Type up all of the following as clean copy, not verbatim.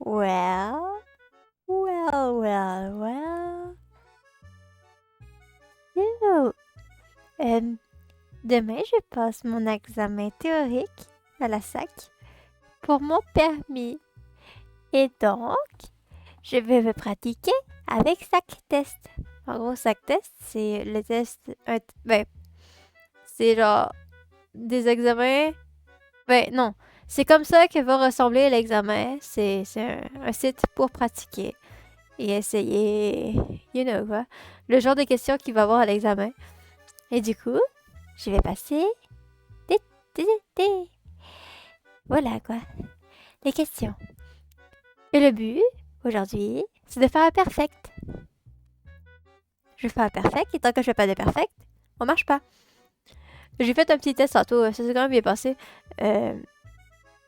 Well, well. So, euh, demain, je passe mon examen théorique à la SAC pour mon permis. Et donc, je vais me pratiquer avec SAC Test. En gros, SAC Test, c'est le test... ben, c'est genre des examens... Ben, non. C'est comme ça que va ressembler l'examen. C'est un site pour pratiquer et essayer, quoi, le genre de questions qu'il va avoir à l'examen. Et du coup, je vais passer... des- des- des- Voilà, quoi. Les questions. Et le but, aujourd'hui, c'est de faire un perfect. Je fais un perfect, et tant que je fais pas de perfect, on marche pas. J'ai fait un petit test tantôt, ça s'est quand même bien passé.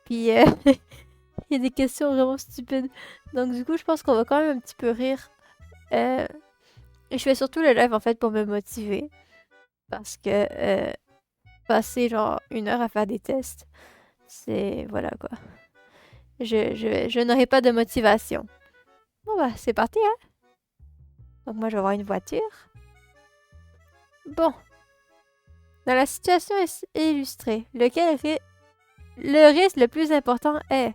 Puis, il y a des questions vraiment stupides. Donc, du coup, je pense qu'on va quand même un petit peu rire. Je fais surtout le live, en fait, pour me motiver. Parce que passer, genre, 1 heure à faire des tests, c'est... Voilà, quoi. Je n'aurai pas de motivation. Bon, bah, c'est parti, hein. Donc, moi, je vais avoir une voiture. Bon. Dans la situation illustrée, le risque le plus important est...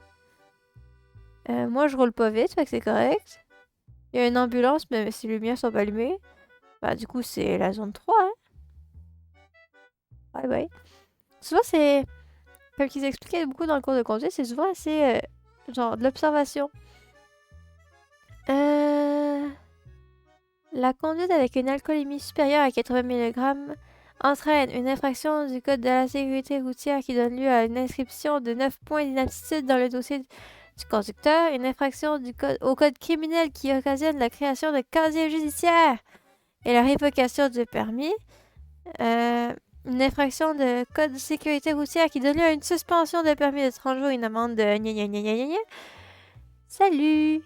moi, je roule pas vite, fait que c'est correct. Il y a une ambulance, mais si les lumières sont pas allumées, bah, du coup, c'est la zone 3, hein. Ouais, ouais. Souvent, c'est... Comme qu'ils expliquaient beaucoup dans le cours de conduite, c'est souvent assez... genre, de l'observation. La conduite avec une alcoolémie supérieure à 80 mg entraîne une infraction du Code de la sécurité routière qui donne lieu à une inscription de 9 points d'inaptitude dans le dossier du conducteur, une infraction au code criminel qui occasionne la création de casier judiciaire et la révocation du permis, une infraction de code de sécurité routière qui donne lieu à une suspension de permis de 30 jours et une amende de gna gna gna gna gna. Salut!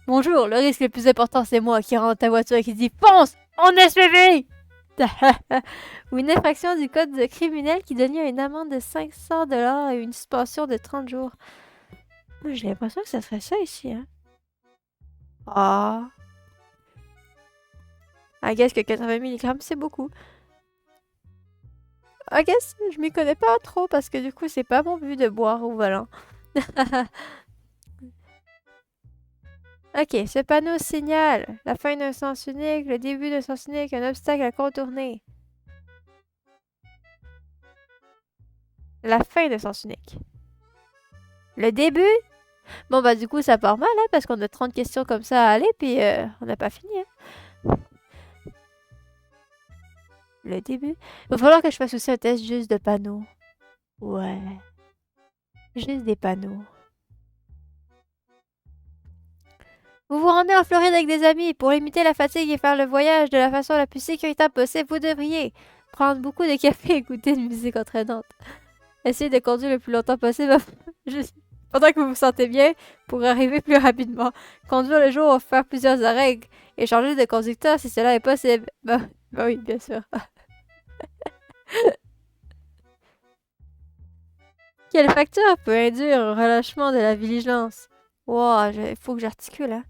Bonjour, le risque le plus important, c'est moi qui rentre ta voiture et qui dit fonce, on est suivi! Ou une infraction du code criminel qui donne lieu à une amende de 500 $ et une suspension de 30 jours. Moi, j'ai l'impression que ça serait ça ici, hein. Ah. I guess que 80 mg, c'est beaucoup. I guess, je m'y connais pas trop parce que du coup, c'est pas mon but de boire au volant. Ok, ce panneau signale la fin d'un sens unique, le début d'un sens unique, un obstacle à contourner. La fin d'un sens unique. Le début? Bon, bah, du coup, ça part mal, hein, parce qu'on a 30 questions comme ça à aller, puis on n'a pas fini, hein. Le début. Il va falloir que je fasse aussi un test juste de panneaux. Ouais. Juste des panneaux. Vous vous rendez en Floride avec des amis. Pour limiter la fatigue et faire le voyage de la façon la plus sécuritaire possible, vous devriez prendre beaucoup de café et écouter une musique entraînante. Essayez de conduire le plus longtemps possible pendant que vous vous sentez bien pour arriver plus rapidement. Conduire le jour ou faire plusieurs arrêts et changer de conducteur si cela est possible. Bah oui, bien sûr. Quel facteur peut induire un relâchement de la vigilance? Wow, il faut que j'articule, hein.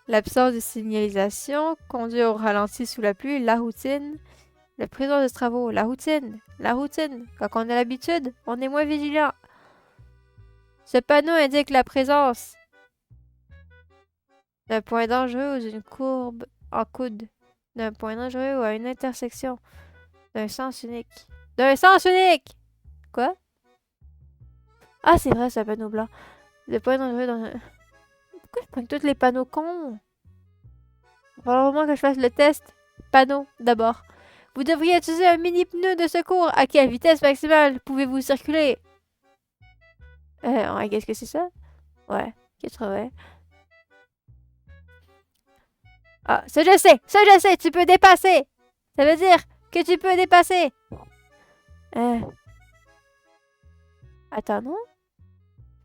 L'absence de signalisation, conduire au ralenti sous la pluie, la routine, la présence de travaux, la routine. Quand on a l'habitude, on est moins vigilant. Ce panneau indique la présence d'un point dangereux ou d'une courbe en coude, d'un point dangereux ou à une intersection, d'un sens unique. D'un sens unique! Quoi? Ah, c'est vrai, c'est un panneau blanc. Le point dangereux dans un... Pourquoi je prends tous les panneaux cons? Il va falloir vraiment que je fasse le test. Panneau, d'abord. Vous devriez utiliser un mini pneu de secours. À quelle vitesse maximale pouvez-vous circuler? Qu'est-ce que c'est ça? Ouais, 80. Ah, ça je sais, tu peux dépasser. Ça veut dire que tu peux dépasser. Euh... Attends, non?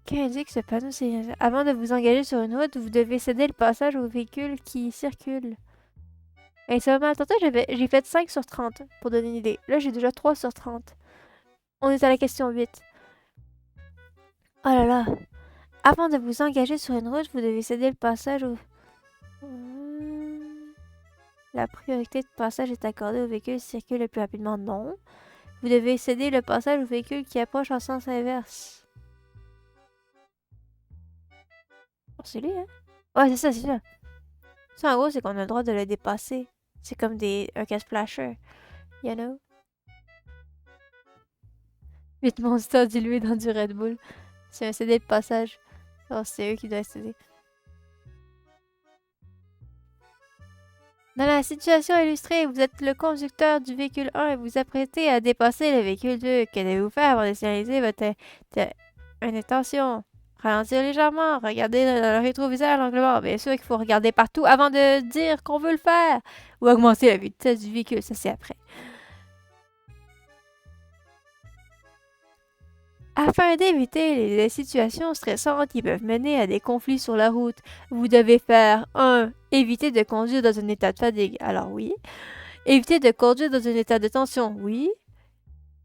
Qu'indique ce panneau signalisation? Avant de vous engager sur une route, vous devez céder le passage aux véhicules qui circulent. Et ça va mal. Tantôt, j'ai fait 5 sur 30 pour donner une idée. Là, j'ai déjà 3 sur 30. On est à la question 8. Oh là là. Avant de vous engager sur une route, vous devez céder le passage au... La priorité de passage est accordée aux véhicules qui circulent le plus rapidement. Non. Vous devez céder le passage aux véhicules qui approchent en sens inverse. Oh, c'est lui, hein? Ouais, c'est ça, c'est ça. Ça, en gros, c'est qu'on a le droit de le dépasser. C'est comme un casse-flasher. You know? 8 Monsters dilués dans du Red Bull. C'est un CD de passage. Oh, c'est eux qui doivent céder. Dans la situation illustrée, vous êtes le conducteur du véhicule 1 et vous apprêtez à dépasser le véhicule 2. Qu'allez-vous faire pour signaliser votre intention? Ralentir légèrement, regarder dans le rétroviseur à l'angle mort. Bien sûr qu'il faut regarder partout avant de dire qu'on veut le faire. Ou augmenter la vitesse du véhicule, ça c'est après. Afin d'éviter les situations stressantes qui peuvent mener à des conflits sur la route, vous devez faire 1. Éviter de conduire dans un état de fatigue. Alors oui. Éviter de conduire dans un état de tension. Oui.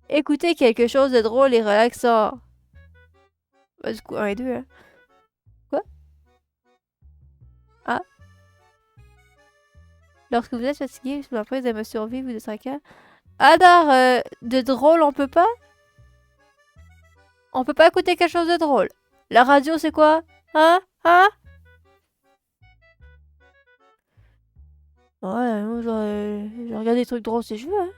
Écouter quelque chose de drôle et relaxant. Bah, du coup, 1 et 2, hein. Quoi? Ah. Lorsque vous êtes fatigué sous la prise d'émotions vives ou de tracas. Alors, de drôle, on peut pas? On peut pas écouter quelque chose de drôle. La radio, c'est quoi? Hein? Hein? Ouais, moi, je regarde des trucs drôles si je veux, hein.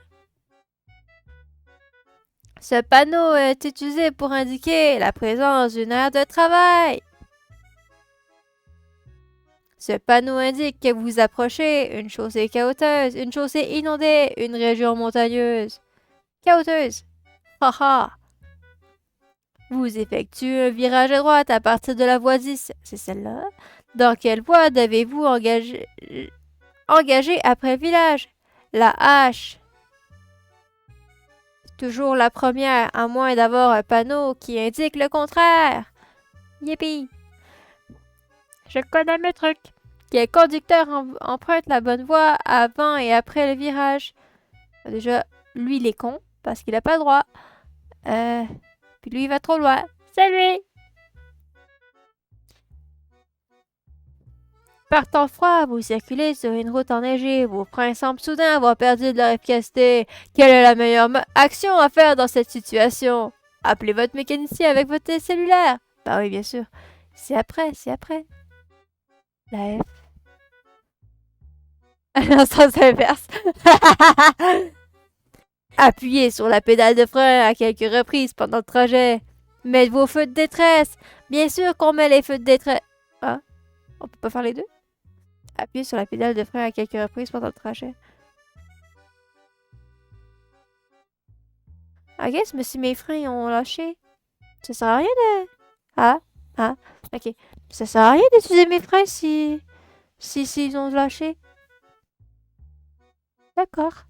Ce panneau est utilisé pour indiquer la présence d'une aire de travail. Ce panneau indique que vous approchez une chaussée caoteuse, une chaussée inondée, une région montagneuse. Caoteuse. Haha. Vous effectuez un virage à droite à partir de la voie 10. C'est celle-là. Dans quelle voie devez-vous engager après le village? La H. Toujours la première, à moins d'avoir un panneau qui indique le contraire. Yippee! Je connais mes trucs. Quel conducteur emprunte la bonne voie avant et après le virage? Déjà, lui, il est con, parce qu'il n'a pas le droit. Puis lui, il va trop loin. C'est lui! Par temps froid, vous circulez sur une route enneigée. Vos freins semblent soudain avoir perdu de leur efficacité. Quelle est la meilleure action à faire dans cette situation? Appelez votre mécanicien avec votre cellulaire. Bah oui, bien sûr. C'est après, c'est après. La F. En sens inverse. Appuyez sur la pédale de frein à quelques reprises pendant le trajet. Mettez vos feux de détresse. Bien sûr qu'on met les feux de détresse. Ah, on peut pas faire les deux? Appuyez sur la pédale de frein à quelques reprises pendant le trajet. Ok, mais si mes freins ont lâché, ça sert à rien de... Ah, ok. Ça sert à rien d'utiliser mes freins si ils ont lâché. D'accord.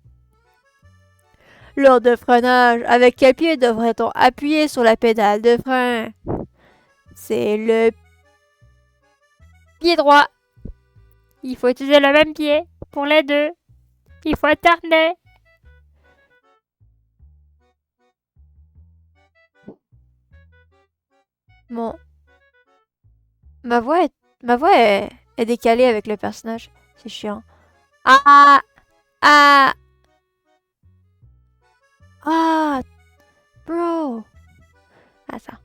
Lors de freinage, avec quel pied devrait-on appuyer sur la pédale de frein? C'est le pied droit. Il faut utiliser le même pied pour les deux. Il faut alterner. Bon. Ma voix est décalée avec le personnage. C'est chiant. Ah! Ah! Ah! Bro! Attends.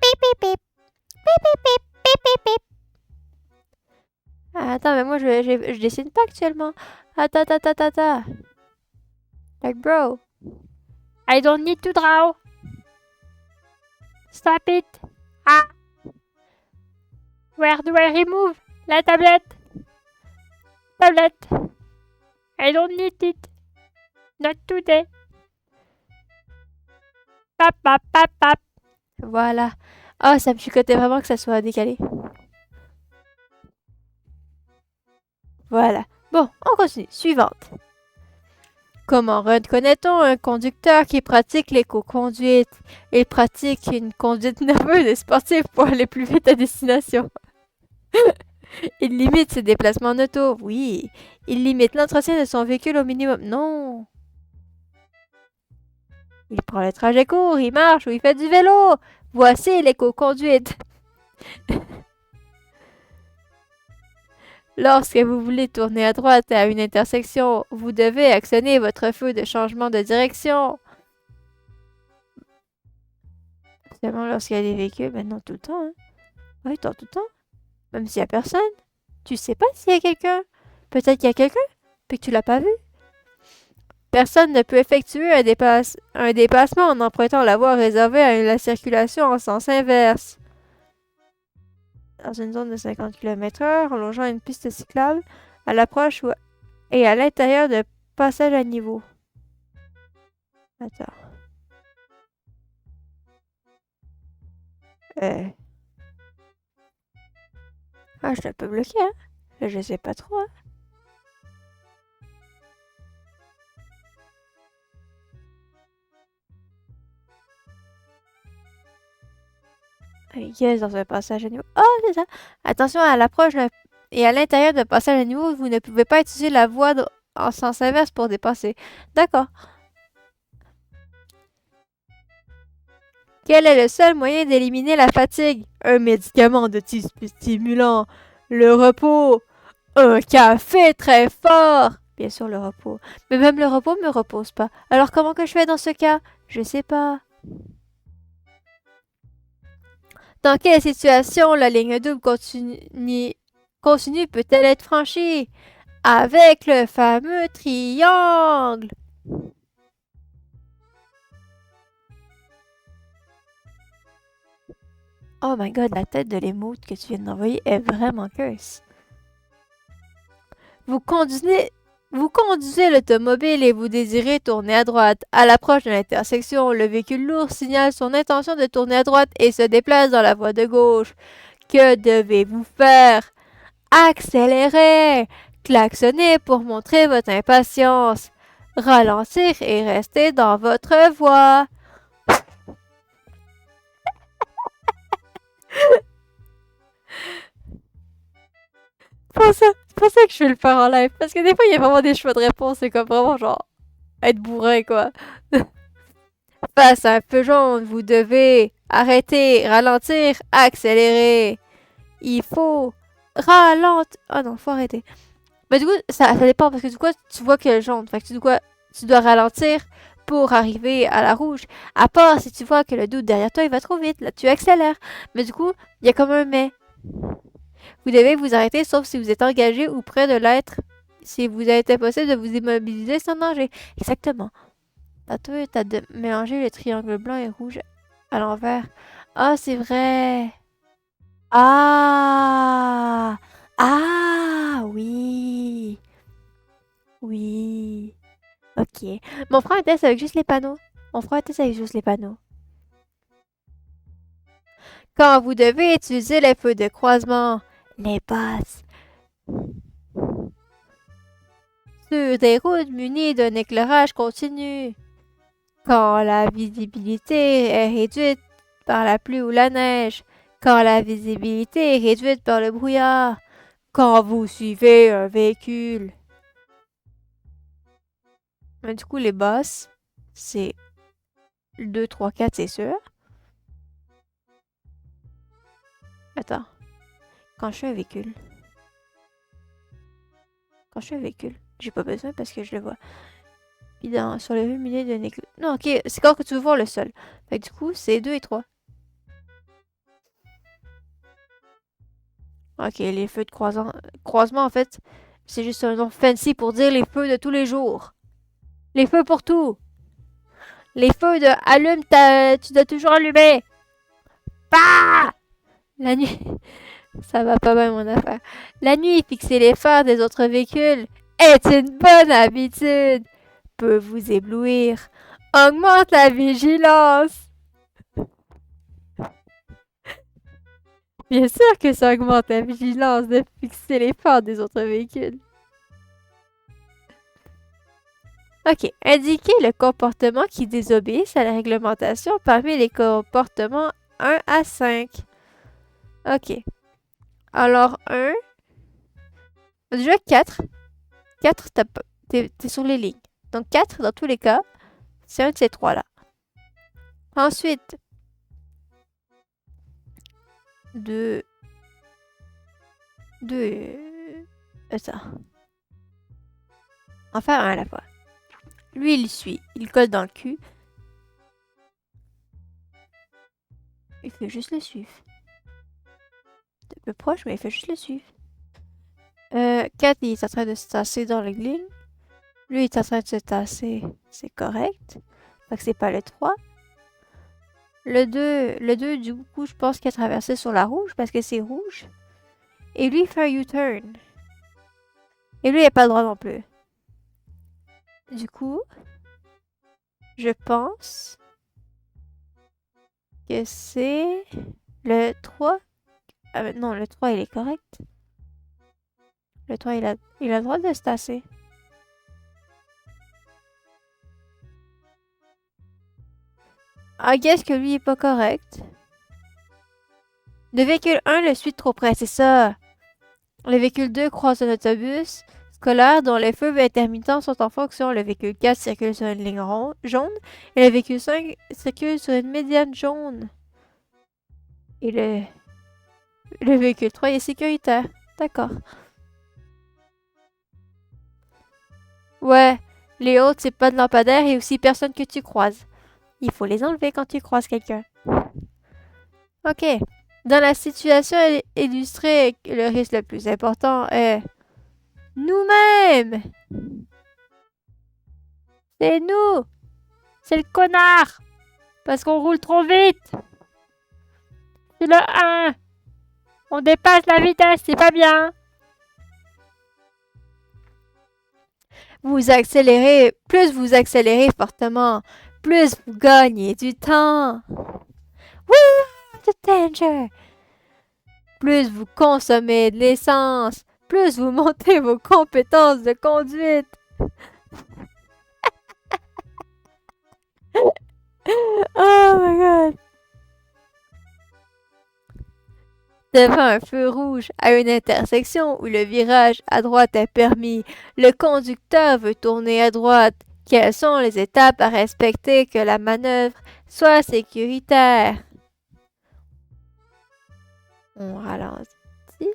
Pip, pip, pip. Pip, pip, pip. Pip, pip, pip. Attends, mais moi, je dessine pas actuellement. Attends. Like, bro. I don't need to draw. Stop it. Ah. Where do I remove? La tablette. Tablette. I don't need it. Not today. Pap, pap, pap, pap. Voilà. Oh, ça me chicotait vraiment que ça soit décalé. Voilà. Bon, on continue. Suivante. Comment reconnaît-on un conducteur qui pratique l'éco-conduite? Il pratique une conduite nerveuse et sportive pour aller plus vite à destination. Il limite ses déplacements en auto. Oui. Il limite l'entretien de son véhicule au minimum. Non. Il prend le trajet court, il marche ou il fait du vélo. Voici l'éco-conduite. Lorsque vous voulez tourner à droite à une intersection, vous devez actionner votre feu de changement de direction. Seulement lorsqu'il y a des véhicules, maintenant tout le temps. Hein? Oui, tout le temps. Même s'il n'y a personne. Tu sais pas s'il y a quelqu'un. Peut-être qu'il y a quelqu'un, puis que tu l'as pas vu. Personne ne peut effectuer un dépassement en empruntant la voie réservée à la circulation en sens inverse. Dans une zone de 50 km/h, en longeant une piste cyclable, à l'approche et à l'intérieur de passages à niveau. Attends. Ah, je suis un peu bloqué, hein? Je sais pas trop, hein? Yes, dans un passage à niveau. Oh, c'est ça! Attention à l'approche et à l'intérieur de passage à niveau, vous ne pouvez pas utiliser la voie en sens inverse pour dépasser. D'accord. Quel est le seul moyen d'éliminer la fatigue? Un médicament de type stimulant. Le repos. Un café très fort. Bien sûr, le repos. Mais même le repos me repose pas. Alors comment que je fais dans ce cas? Je sais pas. Dans quelle situation la ligne double continue peut-elle être franchie? Avec le fameux triangle. Oh my god, la tête de l'émote que tu viens d'envoyer est vraiment curse. Vous conduisez l'automobile et vous désirez tourner à droite. À l'approche de l'intersection, le véhicule lourd signale son intention de tourner à droite et se déplace dans la voie de gauche. Que devez-vous faire? Accélérer! Klaxonner pour montrer votre impatience. Ralentir et rester dans votre voie. C'est pour ça que je vais le faire en live. Parce que des fois, il y a vraiment des choix de réponse. C'est comme vraiment genre être bourrin, quoi. Face à un feu jaune, vous devez arrêter, ralentir, accélérer. Il faut ralentir. Ah non, faut arrêter. Mais du coup, ça dépend parce que du coup, tu vois qu'il y a le jaune. Fait que tu dois ralentir pour arriver à la rouge. À part si tu vois que le doute derrière toi, il va trop vite. Là, tu accélères. Mais du coup, il y a comme un mais. Vous devez vous arrêter sauf si vous êtes engagé ou près de l'être. Si vous a été possible de vous immobiliser sans danger. Exactement. Toi, t'as de mélanger le triangle blanc et rouge à l'envers. Ah, c'est vrai. Ah! Ah! Oui! Oui. Ok. Mon frère un test avec juste les panneaux. Mon frère un test avec juste les panneaux. Quand vous devez utiliser les feux de croisement, les passes. Sur des routes munies d'un éclairage continu. Quand la visibilité est réduite par la pluie ou la neige. Quand la visibilité est réduite par le brouillard. Quand vous suivez un véhicule. Mais du coup, les bosses, c'est 2, 3, 4, c'est sûr. Attends. Quand je suis un véhicule. Quand je suis un véhicule, j'ai pas besoin parce que je le vois. Puis sur les rues munies d'un éclairage. Non, ok, c'est quand que tu veux voir le sol. Fait que du coup, c'est 2 et 3. Ok, les feux de croisement, en fait, c'est juste un nom fancy pour dire les feux de tous les jours. Les feux pour tout. Les feux de allume, tu dois toujours allumer. Pas! La nuit. Ça va pas bien mon affaire. La nuit, fixer les phares des autres véhicules est une bonne habitude. Peut vous éblouir. Augmente la vigilance. Bien sûr que ça augmente la vigilance de fixer les phares des autres véhicules. Ok. Indiquez le comportement qui désobéisse à la réglementation parmi les comportements 1 à 5. Ok. Alors, 1, Déjà 4. 4, t'es sur les lignes. Donc 4, dans tous les cas, c'est un de ces trois-là. Ensuite, 2. 2. Ça. Enfin, un à la fois. Lui, il suit. Il colle dans le cul. Il fait juste le suivre. C'est un peu proche, mais il fait juste le suivre. 4, il est en train de se tasser dans les lignes. Lui, il est en train de se tasser. C'est correct. Fait que c'est pas le 3. Le 2, du coup, je pense qu'il a traversé sur la rouge parce que c'est rouge. Et lui, il fait un U-turn. Et lui, il n'a pas le droit non plus. Du coup, je pense que c'est le 3. Ah, non, le 3, il est correct. Le 3, il a le droit de se tasser. I guess que lui, il est pas correct. Le véhicule 1 le suit trop près, c'est ça. Le véhicule 2 croise un autobus scolaire dont les feux intermittents sont en fonction. Le véhicule 4 circule sur une ligne jaune et le véhicule 5 circule sur une médiane jaune. Et le véhicule 3 est sécuritaire. D'accord. Ouais, les autres, c'est pas de lampadaire et aussi personne que tu croises. Il faut les enlever quand tu croises quelqu'un. Ok. Dans la situation illustrée, le risque le plus important est nous-mêmes. C'est nous. C'est le connard. Parce qu'on roule trop vite. C'est le 1. On dépasse la vitesse, c'est pas bien. Plus vous accélérez fortement, plus vous gagnez du temps. We are the danger. Plus vous consommez de l'essence, plus vous montez vos compétences de conduite. Oh my god. Devant un feu rouge à une intersection où le virage à droite est permis, le conducteur veut tourner à droite. Quelles sont les étapes à respecter que la manœuvre soit sécuritaire? On ralentit.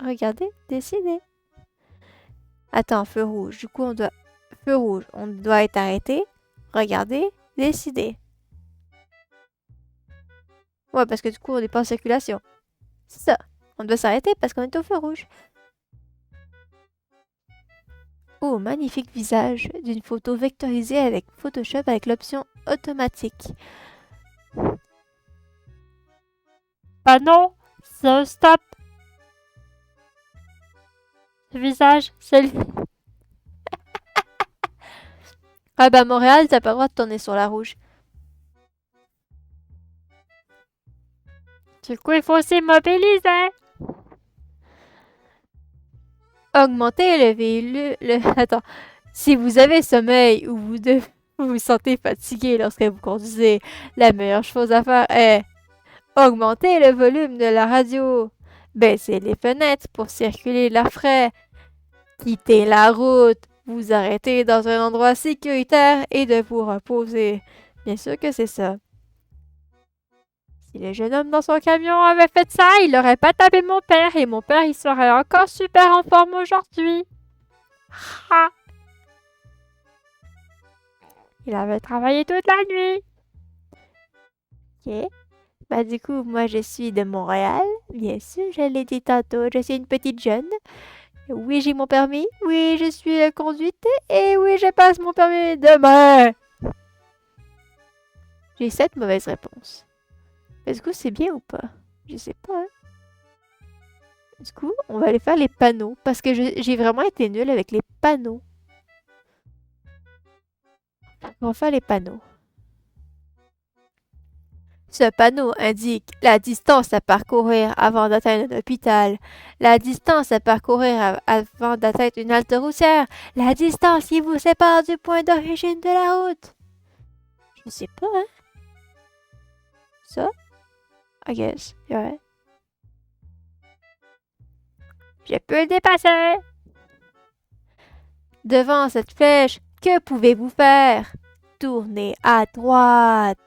Regardez, décidez. Attends, feu rouge. Du coup, Feu rouge, on doit être arrêté. Regardez, décidez. Ouais, parce que du coup, on n'est pas en circulation. C'est ça. On doit s'arrêter parce qu'on est au feu rouge. Oh, magnifique visage d'une photo vectorisée avec Photoshop avec l'option automatique. Bah non, c'est un stop. Ce visage, c'est lui. Ah bah Montréal, t'as pas le droit de tourner sur la rouge. Du coup, il faut s'immobiliser. Augmenter le véhicule. Attends. Si vous avez sommeil ou vous vous sentez fatigué lorsque vous conduisez, la meilleure chose à faire est augmenter le volume de la radio, baisser les fenêtres pour circuler l'air frais, quitter la route, vous arrêter dans un endroit sécuritaire et de vous reposer. Bien sûr que c'est ça. Si le jeune homme dans son camion avait fait ça, il n'aurait pas tapé mon père et mon père il serait encore super en forme aujourd'hui. Ha! Il avait travaillé toute la nuit. Ok. Bah du coup, moi je suis de Montréal. Bien sûr, je l'ai dit tantôt, je suis une petite jeune. Oui, j'ai mon permis. Oui, je suis la conduite. Et oui, je passe mon permis demain. J'ai 7 mauvaises réponses. Mais du coup, c'est bien ou pas? Je sais pas. Hein. Du coup, on va aller faire les panneaux. Parce que j'ai vraiment été nulle avec les panneaux. On va faire les panneaux. Ce panneau indique la distance à parcourir avant d'atteindre un hôpital, la distance à parcourir avant d'atteindre une halte routière, la distance qui vous sépare du point d'origine de la route. Je sais pas, hein? Ça? I guess, you're right. Je peux le dépasser. Devant cette flèche, que pouvez-vous faire? Tournez à droite.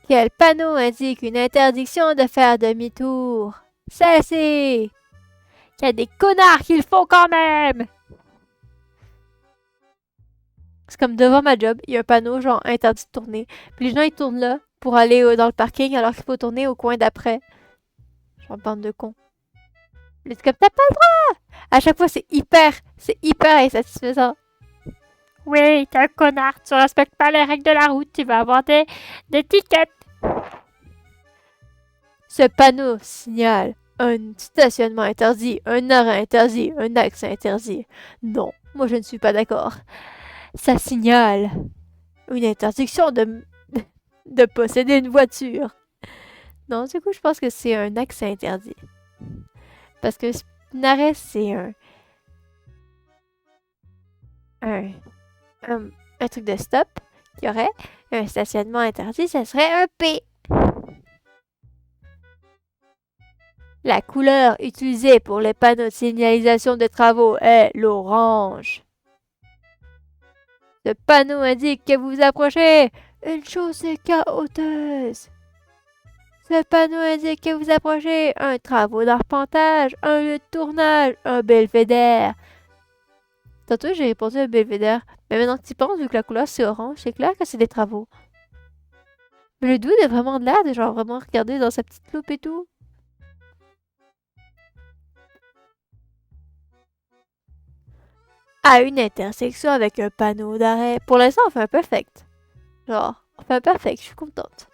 Quel panneau indique une interdiction de faire demi-tour? Celle-ci. Il y a des connards qui le font quand même. C'est comme devant ma job, il y a un panneau genre interdit de tourner. Puis les gens ils tournent là pour aller dans le parking alors qu'il faut tourner au coin d'après. Genre bande de cons. Mais c'est comme t'as pas le droit! À chaque fois c'est hyper insatisfaisant. Oui, t'es un connard, tu respectes pas les règles de la route, tu vas avoir des tickets. Ce panneau signale un stationnement interdit, un arrêt interdit, un accès interdit. Non, moi je ne suis pas d'accord. Ça signale une interdiction de posséder une voiture. Non, du coup, je pense que c'est un accès interdit. Parce que un arrêt, c'est un, un truc de stop qu'il y aurait. Un stationnement interdit, ça serait un P. La couleur utilisée pour les panneaux de signalisation de travaux est l'orange. Ce panneau indique que vous vous approchez. Une chaussée hauteuse. Ce panneau indique que vous approchez un travaux d'arpentage, un lieu de tournage, un belvédère. Tantôt, j'ai répondu un belvédère. Mais maintenant que tu y penses, vu que la couleur c'est orange, c'est clair que c'est des travaux. Mais le dude a vraiment de l'air de genre vraiment regarder dans sa petite loupe et tout. À une intersection avec un panneau d'arrêt. Pour l'instant, on fait un perfect. Genre, on fait un perfect, je suis contente.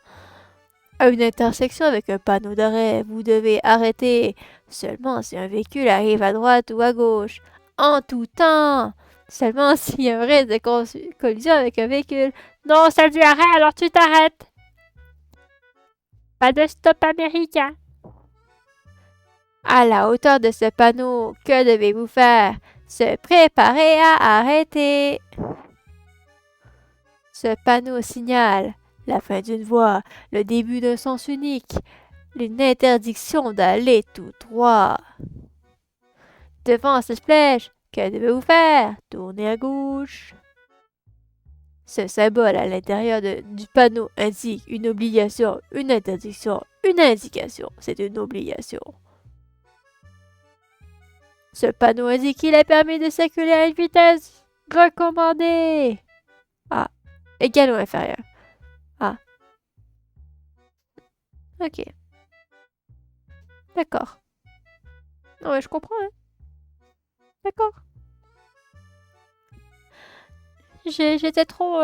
À une intersection avec un panneau d'arrêt, vous devez arrêter seulement si un véhicule arrive à droite ou à gauche. En tout temps! Seulement s'il y a un risque de collision avec un véhicule. Non, c'est du arrêt, alors tu t'arrêtes. Pas de stop américain. À la hauteur de ce panneau, que devez-vous faire? Se préparer à arrêter. Ce panneau signale la fin d'une voie, le début d'un sens unique, une interdiction d'aller tout droit. Devant cette flèche, que devez-vous faire? Tournez à gauche. Ce symbole à l'intérieur du panneau indique une obligation, une interdiction, une indication. C'est une obligation. Ce panneau indique qu'il est permis de circuler à une vitesse recommandée. Ah, égale ou inférieure. Ah. Ok. D'accord. Ouais, je comprends, hein. D'accord. J'étais trop...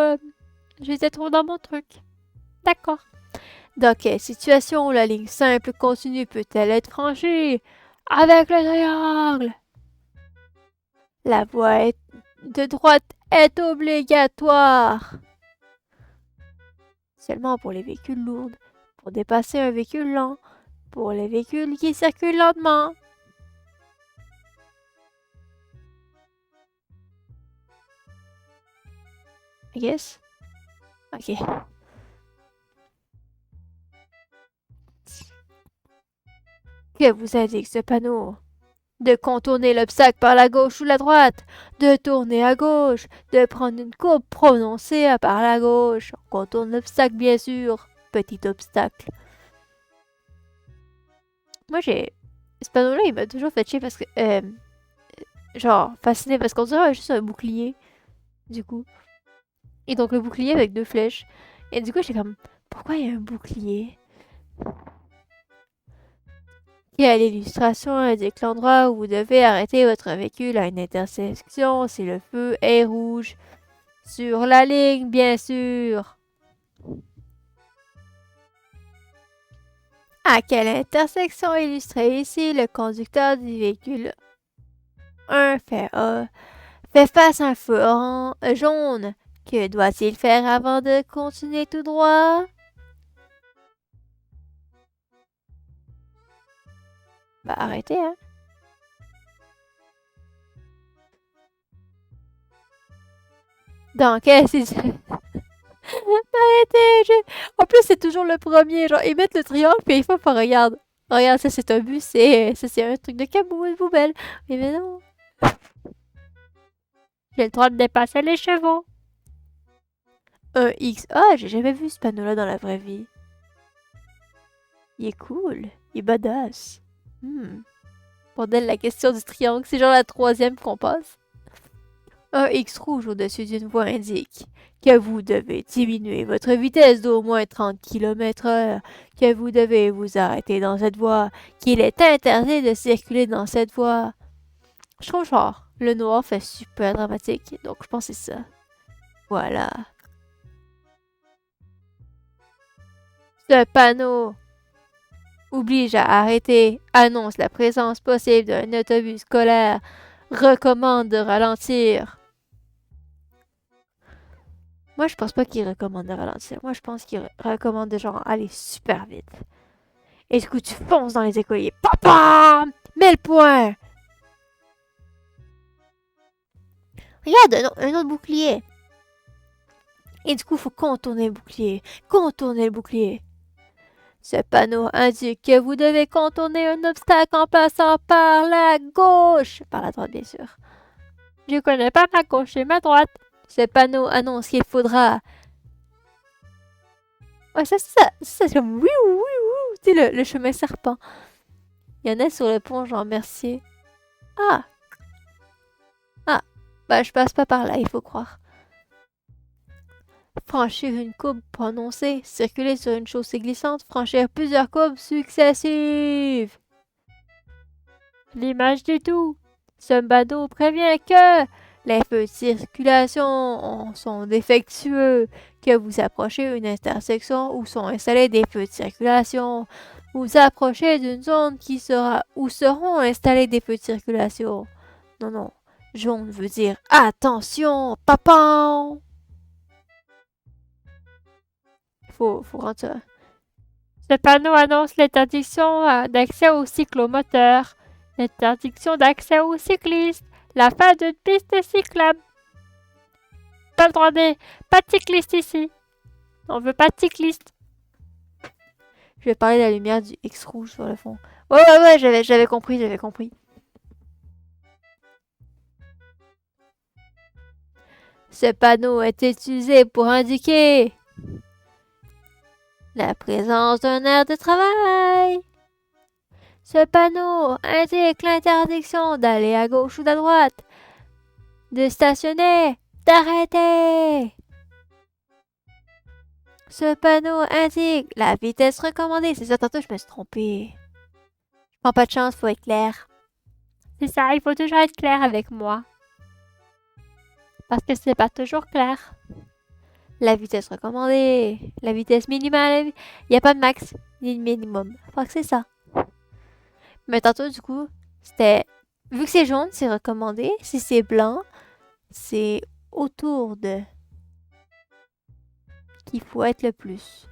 J'étais trop dans mon truc. D'accord. Dans quelle situation la ligne simple continue peut-elle être franchie? Avec le triangle. La voie de droite est obligatoire. Seulement pour les véhicules lourds, pour dépasser un véhicule lent, pour les véhicules qui circulent lentement. I guess. Ok. Que vous indique ce panneau? De contourner l'obstacle par la gauche ou la droite, de tourner à gauche, de prendre une courbe prononcée par la gauche. On contourne l'obstacle, bien sûr. Petit obstacle. Moi, ce panneau-là, il m'a toujours fait chier parce que... genre, fasciné parce qu'on dirait juste un bouclier, du coup. Et donc, le bouclier avec deux flèches. Et du coup, j'étais comme... Pourquoi il y a un bouclier? Quelle illustration indique l'endroit où vous devez arrêter votre véhicule à une intersection si le feu est rouge? Sur la ligne, bien sûr. À quelle intersection illustrée ici le conducteur du véhicule 1 fait face à un feu jaune? Que doit-il faire avant de continuer tout droit? Bah arrêtez, hein. Dans quelle situation... Arrêtez! En plus, c'est toujours le premier. Genre, ils mettent le triangle, puis il faut pas regarder. Regarde, ça c'est un bus, ça c'est un truc de cabou, une poubelle. Mais non. J'ai le droit de dépasser les chevaux. Un X. Ah, j'ai jamais vu ce panneau-là dans la vraie vie. Il est cool. Il est badass. Bordel, la question du triangle, c'est genre la troisième qu'on passe. Un X rouge au-dessus d'une voie indique que vous devez diminuer votre vitesse d'au moins 30 km/h, que vous devez vous arrêter dans cette voie, qu'il est interdit de circuler dans cette voie. Je trouve genre, le noir fait super dramatique, donc je pense que c'est ça. Voilà. Ce panneau oblige à arrêter, annonce la présence possible d'un autobus scolaire, recommande de ralentir. Moi, je pense pas qu'il recommande de ralentir. Moi, je pense qu'il recommande de genre aller super vite. Et du coup, tu fonces dans les écoliers. Papa! 1000 points! Regarde, un autre bouclier. Et du coup, il faut contourner le bouclier. Contourner le bouclier. Ce panneau indique que vous devez contourner un obstacle en passant par la gauche. Par la droite, bien sûr. Je connais pas ma gauche et ma droite. Ce panneau annonce qu'il faudra... Ouais, ça, c'est comme... Oui, oui, oui. Tu sais, le chemin serpent. Il y en a sur le pont, genre Mercier. Ah! Ah! Bah, je passe pas par là, il faut croire. Franchir une courbe prononcée. Circuler sur une chaussée glissante. Franchir plusieurs courbes successives. L'image du tout. Ce panneau prévient que les feux de circulation sont défectueux, que vous approchez une intersection où sont installés des feux de circulation. Vous approchez d'une zone où seront installés des feux de circulation. Non, non. Jaune veut dire attention, papa! Faut rendre ça. Ce panneau annonce l'interdiction d'accès aux cyclomoteurs, l'interdiction d'accès aux cyclistes, la fin d'une piste cyclable. Pas le droit des... Pas de cyclistes ici. On veut pas de cyclistes. Je vais parler de la lumière du X rouge sur le fond. Ouais, j'avais compris. Ce panneau est utilisé pour indiquer la présence d'un aire de travail. Ce panneau indique l'interdiction d'aller à gauche ou à droite, de stationner, d'arrêter. Ce panneau indique la vitesse recommandée. C'est ça, tantôt je me suis trompée. Je prends pas de chance, faut être clair. C'est ça, il faut toujours être clair avec moi. Parce que c'est pas toujours clair. La vitesse recommandée, la vitesse minimale, il n'y a pas de max ni de minimum. Je crois que c'est ça. Mais tantôt, du coup, c'était... Vu que c'est jaune, c'est recommandé. Si c'est blanc, c'est autour de... qu'il faut être le plus.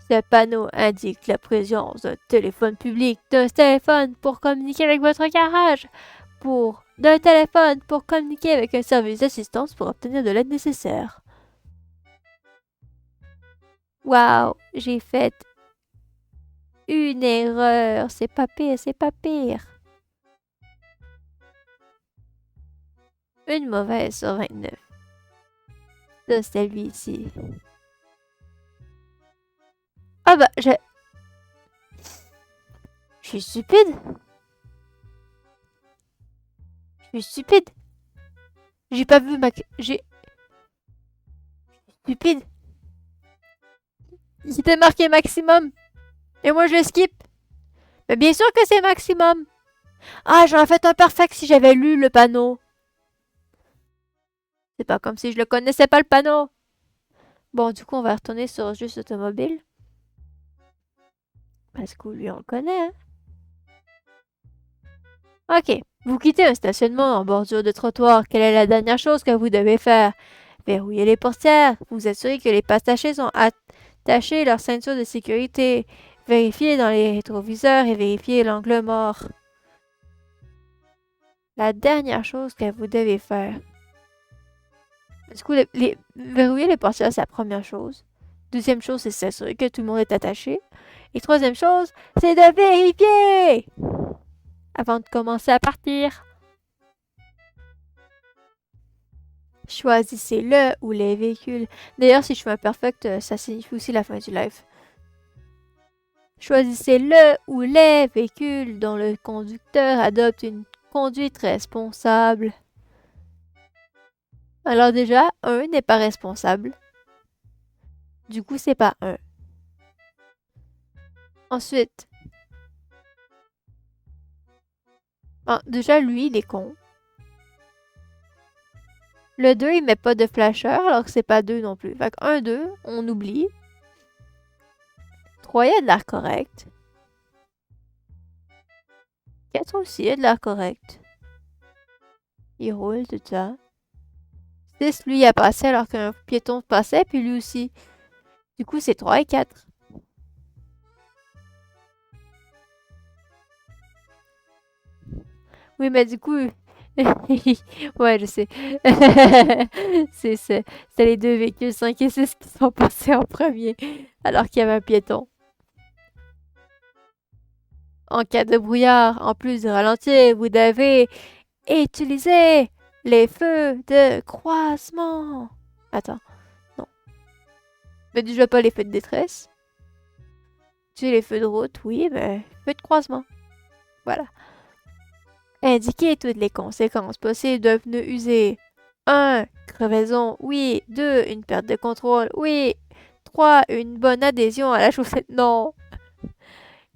Ce panneau indique la présence d'un téléphone public, d'un téléphone pour communiquer avec votre garage, d'un téléphone pour communiquer avec un service d'assistance pour obtenir de l'aide nécessaire. Waouh, j'ai fait une erreur. C'est pas pire, c'est pas pire. Une mauvaise sur 29. Ça, c'était lui ici. Ah bah, je suis stupide. Je suis stupide. J'ai pas vu J'ai... Stupide. Il était marqué maximum. Et moi, je le skip. Mais bien sûr que c'est maximum. Ah, j'aurais fait un perfect si j'avais lu le panneau. C'est pas comme si je le connaissais pas, le panneau. Bon, du coup, on va retourner sur juste automobile. Parce que lui, on le connaît, hein. Ok. Vous quittez un stationnement en bordure de trottoir. Quelle est la dernière chose que vous devez faire? Verrouiller les portières. Vous assurer que les passagers sont attachés leur ceinture de sécurité. Vérifier dans les rétroviseurs et vérifier l'angle mort. La dernière chose que vous devez faire. Du coup, verrouiller les portières, c'est la première chose. Deuxième chose, c'est s'assurer que tout le monde est attaché. Et troisième chose, c'est de vérifier avant de commencer à partir. Choisissez le ou les véhicules. D'ailleurs, si je fais un perfect, ça signifie aussi la fin du live. Choisissez le ou les véhicules dont le conducteur adopte une conduite responsable. Alors déjà, un n'est pas responsable. Du coup, c'est pas un. Ensuite, déjà, lui, il est con. Le 2, il met pas de flasher, alors que c'est pas 2 non plus. Fait que 1, 2, on oublie. 3, il y a de l'air correct. 4 aussi, il y a de l'air correct. Il roule, tout ça. 6, lui, il a passé alors qu'un piéton passait, puis lui aussi. Du coup, c'est 3 et 4. Oui, mais du coup... ouais, je sais. c'est les deux véhicules 5 et 6 qui sont passés en premier, alors qu'il y avait un piéton. En cas de brouillard, en plus de ralentir, vous devez utiliser les feux de croisement. Attends, non. Mais déjà pas les feux de détresse. Tu sais, les feux de route, oui, mais feux de croisement. Voilà. Indiquez toutes les conséquences possibles d'un pneu usé. 1. Crevaison, oui. 2. Une perte de contrôle, oui. 3. Une bonne adhésion à la chaussette, non.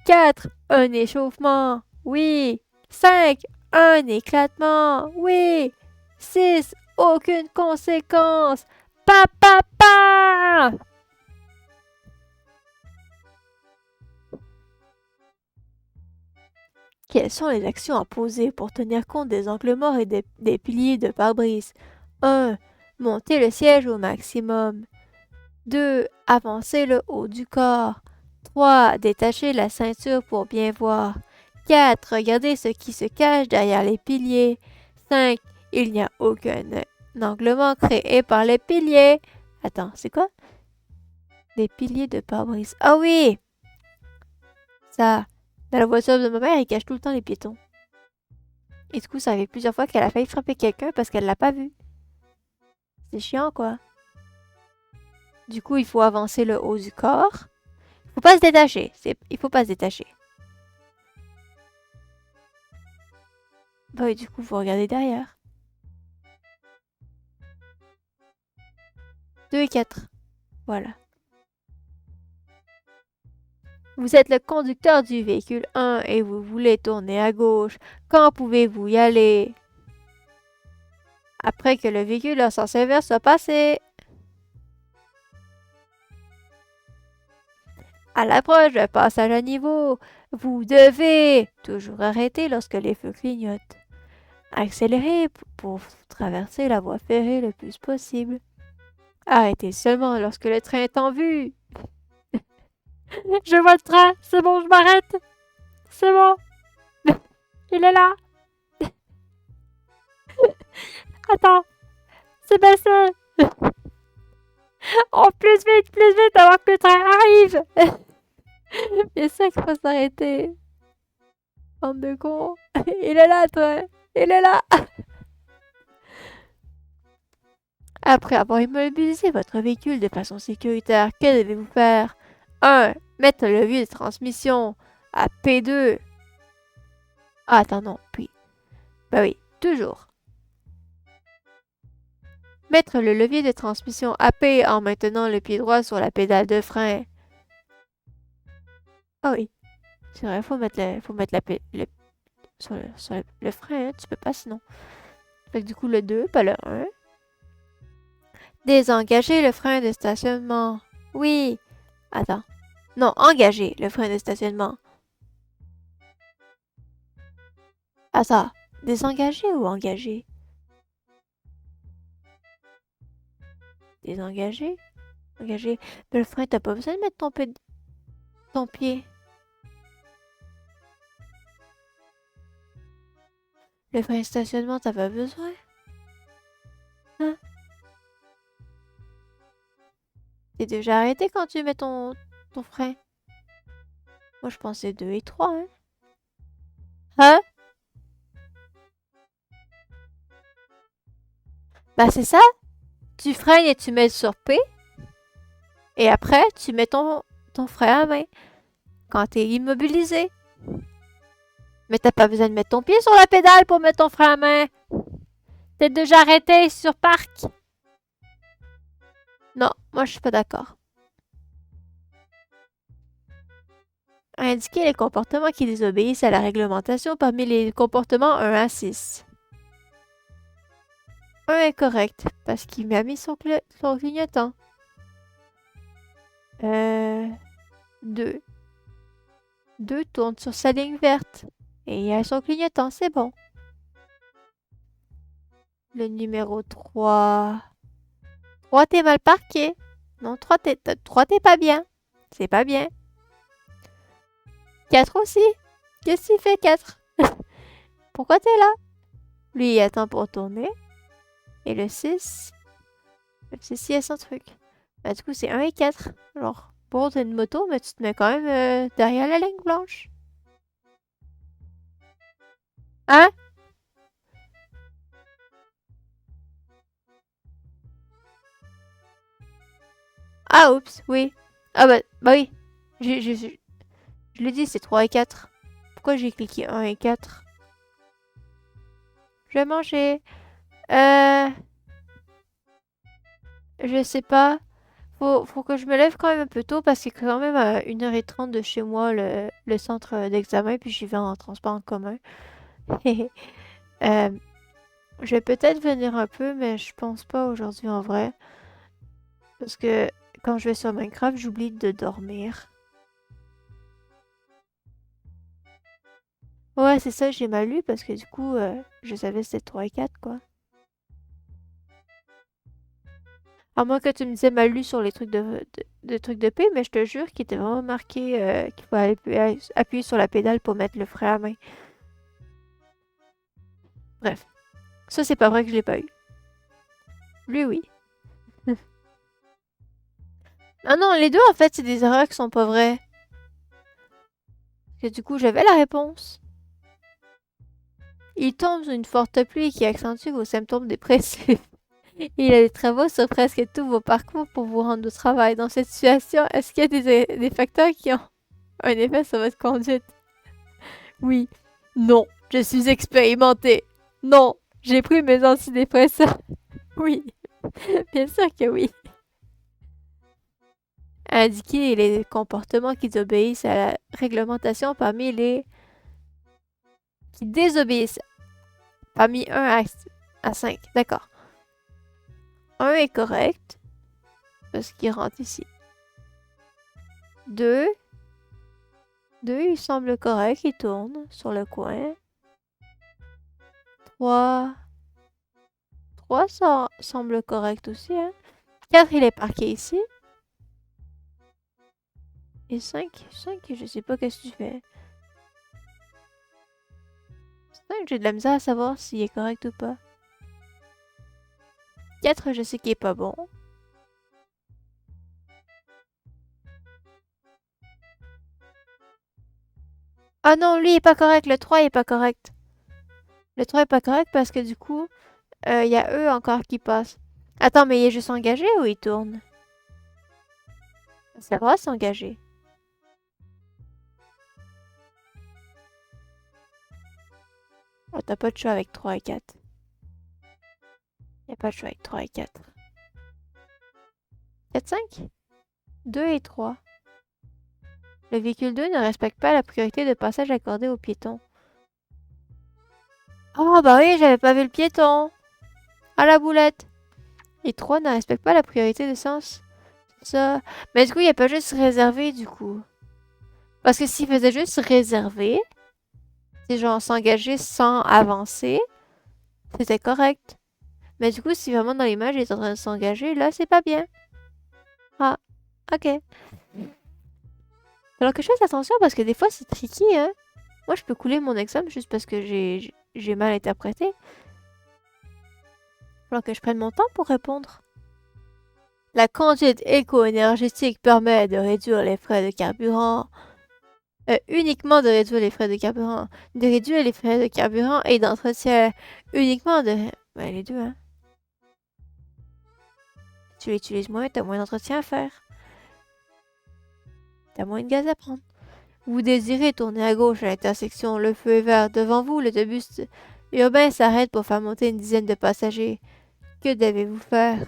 4. Un échauffement, oui. 5. Un éclatement, oui. 6. Aucune conséquence. Pa pa pa! Quelles sont les actions à poser pour tenir compte des angles morts et des piliers de pare-brise? 1. Monter le siège au maximum. 2. Avancer le haut du corps. 3. Détacher la ceinture pour bien voir. 4. Regarder ce qui se cache derrière les piliers. 5. Il n'y a aucun anglement créé par les piliers. Attends, c'est quoi? Des piliers de pare-brise. Ah oui! Ça, dans la voiture de ma mère, il cache tout le temps les piétons. Et du coup, ça fait plusieurs fois qu'elle a failli frapper quelqu'un parce qu'elle l'a pas vu. C'est chiant, quoi. Du coup, il faut avancer le haut du corps. Faut pas se détacher. Il faut pas se détacher. Bah oui, du coup, faut regarder derrière. 2 et 4. Voilà. Vous êtes le conducteur du véhicule 1 et vous voulez tourner à gauche. Quand pouvez-vous y aller? Après que le véhicule en sens inverse soit passé. À l'approche d'un passage à niveau, vous devez toujours arrêter lorsque les feux clignotent. Accélérez pour traverser la voie ferrée le plus possible. Arrêtez seulement lorsque le train est en vue. Je vois le train, c'est bon, je m'arrête. C'est bon. Il est là. Attends, c'est baissé. Oh, plus vite avant que le train arrive. Bien sûr qu'il faut s'arrêter. Bande de cons. Il est là, le train. Il est là. Après avoir immobilisé votre véhicule de façon sécuritaire, que devez-vous faire? 1. Mettre le levier de transmission à P2. Ah, attends, non, puis. Bah oui, toujours. Mettre le levier de transmission à P en maintenant le pied droit sur la pédale de frein. Ah oui, c'est vrai, faut mettre sur le frein, hein, tu peux pas sinon. Fait que du coup, le 2, pas le 1. Désengager le frein de stationnement. Oui. Attends. Non, engager le frein de stationnement. Attends. Désengager ou engager? Désengager? Engager. Mais le frein, t'as pas besoin de mettre ton pied. Le frein de stationnement, t'as pas besoin. Hein? T'es déjà arrêté quand tu mets ton frein? Moi, je pensais 2 et 3, hein. Hein? Bah, c'est ça. Tu freines et tu mets sur P. Et après, tu mets ton frein à main. Quand t'es immobilisé. Mais t'as pas besoin de mettre ton pied sur la pédale pour mettre ton frein à main. T'es déjà arrêté sur parc. Non, moi, je suis pas d'accord. Indiquer les comportements qui désobéissent à la réglementation parmi les comportements 1 à 6. 1 est correct, parce qu'il m'a mis son clignotant. 2. 2 tourne sur sa ligne verte. Et il a son clignotant, c'est bon. Le numéro 3. 3, t'es mal parqué. Non, 3, t'es pas bien. C'est pas bien. 4 aussi. Qu'est-ce qu'il fait, 4? Pourquoi t'es là? Lui, il attend pour tourner. Et le 6, il a son truc. Bah, du coup, c'est 1 et 4. Alors, bon, t'as une moto, mais tu te mets quand même derrière la ligne blanche. Hein? Ah, oups, oui. Ah bah oui. Je l'ai dit, c'est 3 et 4. Pourquoi j'ai cliqué 1 et 4? Je vais manger. Je sais pas. Faut que je me lève quand même un peu tôt parce que c'est quand même à 1h30 de chez moi le centre d'examen, puis j'y vais en transport en commun. euh, je vais peut-être venir un peu, mais je pense pas aujourd'hui en vrai. Parce que quand je vais sur Minecraft, j'oublie de dormir. Ouais, c'est ça, j'ai mal lu parce que du coup, je savais que c'était 3 et 4, quoi. À moins que tu me disais mal lu sur les trucs de trucs de paix, mais je te jure qu'il était vraiment marqué qu'il faut appuyer sur la pédale pour mettre le frein à main. Bref, ça c'est pas vrai que je l'ai pas eu. Lui, oui. Ah non, les deux en fait, c'est des erreurs qui sont pas vraies. Parce que du coup, j'avais la réponse. Il tombe sur une forte pluie qui accentue vos symptômes dépressifs. Il a des travaux sur presque tous vos parcours pour vous rendre au travail. Dans cette situation, est-ce qu'il y a des facteurs qui ont un effet sur votre conduite? Oui. Non. Je suis expérimenté. Non. J'ai pris mes antidépresseurs. Oui. Bien sûr que oui. Indiquer les comportements qui obéissent à la réglementation parmi les qui désobéissent. Parmi 1 à 5. D'accord. 1 est correct. Parce qu'il rentre ici. 2. 2, il semble correct. Il tourne sur le coin. 3. 3 semble correct aussi. Hein. 4, il est parqué ici. Et 5, je sais pas qu'est-ce que tu fais. 5, j'ai de la misère à savoir s'il est correct ou pas. 4, je sais qu'il est pas bon. Ah non, lui il est pas correct. Le 3 est pas correct. Le 3 est pas correct parce que du coup, il y a eux encore qui passent. Attends, mais il est juste engagé ou il tourne? Ça va s'engager. Oh, t'as pas de choix avec 3 et 4. Y a pas de choix avec 3 et 4. 4, 5? 2 et 3. Le véhicule 2 ne respecte pas la priorité de passage accordée aux piétons. Oh bah oui, j'avais pas vu le piéton. À la boulette. Et 3 ne respecte pas la priorité de sens. Ça. Mais du coup, il n'y a pas juste réservé du coup. Parce que s'il faisait juste réservé, c'est genre s'engager sans avancer, c'était correct. Mais du coup, si vraiment dans l'image il est en train de s'engager, là, c'est pas bien. Ah, ok. Alors que je fasse attention parce que des fois c'est tricky, hein. Moi, je peux couler mon examen juste parce que j'ai mal interprété. Alors que je prenne mon temps pour répondre. La conduite éco-énergétique permet de réduire les frais de carburant, uniquement de réduire les frais de carburant, de réduire les frais de carburant et d'entretien, uniquement de... Ben, les deux, hein. Tu l'utilises moins, t'as moins d'entretien à faire. T'as moins de gaz à prendre. Vous désirez tourner à gauche à l'intersection, le feu est vert. Devant vous, l'autobus urbain s'arrête pour faire monter une dizaine de passagers. Que devez-vous faire?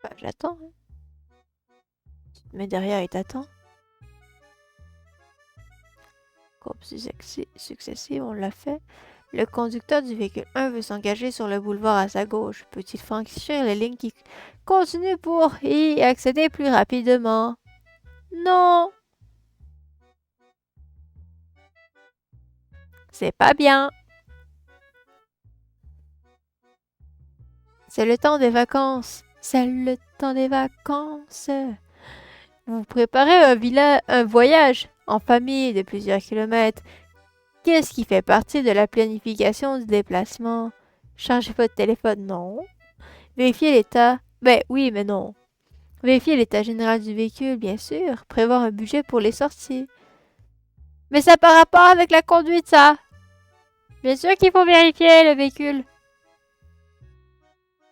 Ben, j'attends, hein. Tu te mets derrière et t'attends. Coupe successive, on l'a fait. Le conducteur du véhicule 1 veut s'engager sur le boulevard à sa gauche. Peut-il franchir les lignes qui continuent pour y accéder plus rapidement? Non! C'est pas bien. C'est le temps des vacances. C'est le temps des vacances. Vous préparez un voyage en famille de plusieurs kilomètres. Qu'est-ce qui fait partie de la planification du déplacement? Chargez votre téléphone, non. Vérifier l'état. Ben oui, mais non. Vérifier l'état général du véhicule, bien sûr. Prévoir un budget pour les sorties. Mais ça n'a pas rapport avec la conduite, ça. Bien sûr qu'il faut vérifier le véhicule.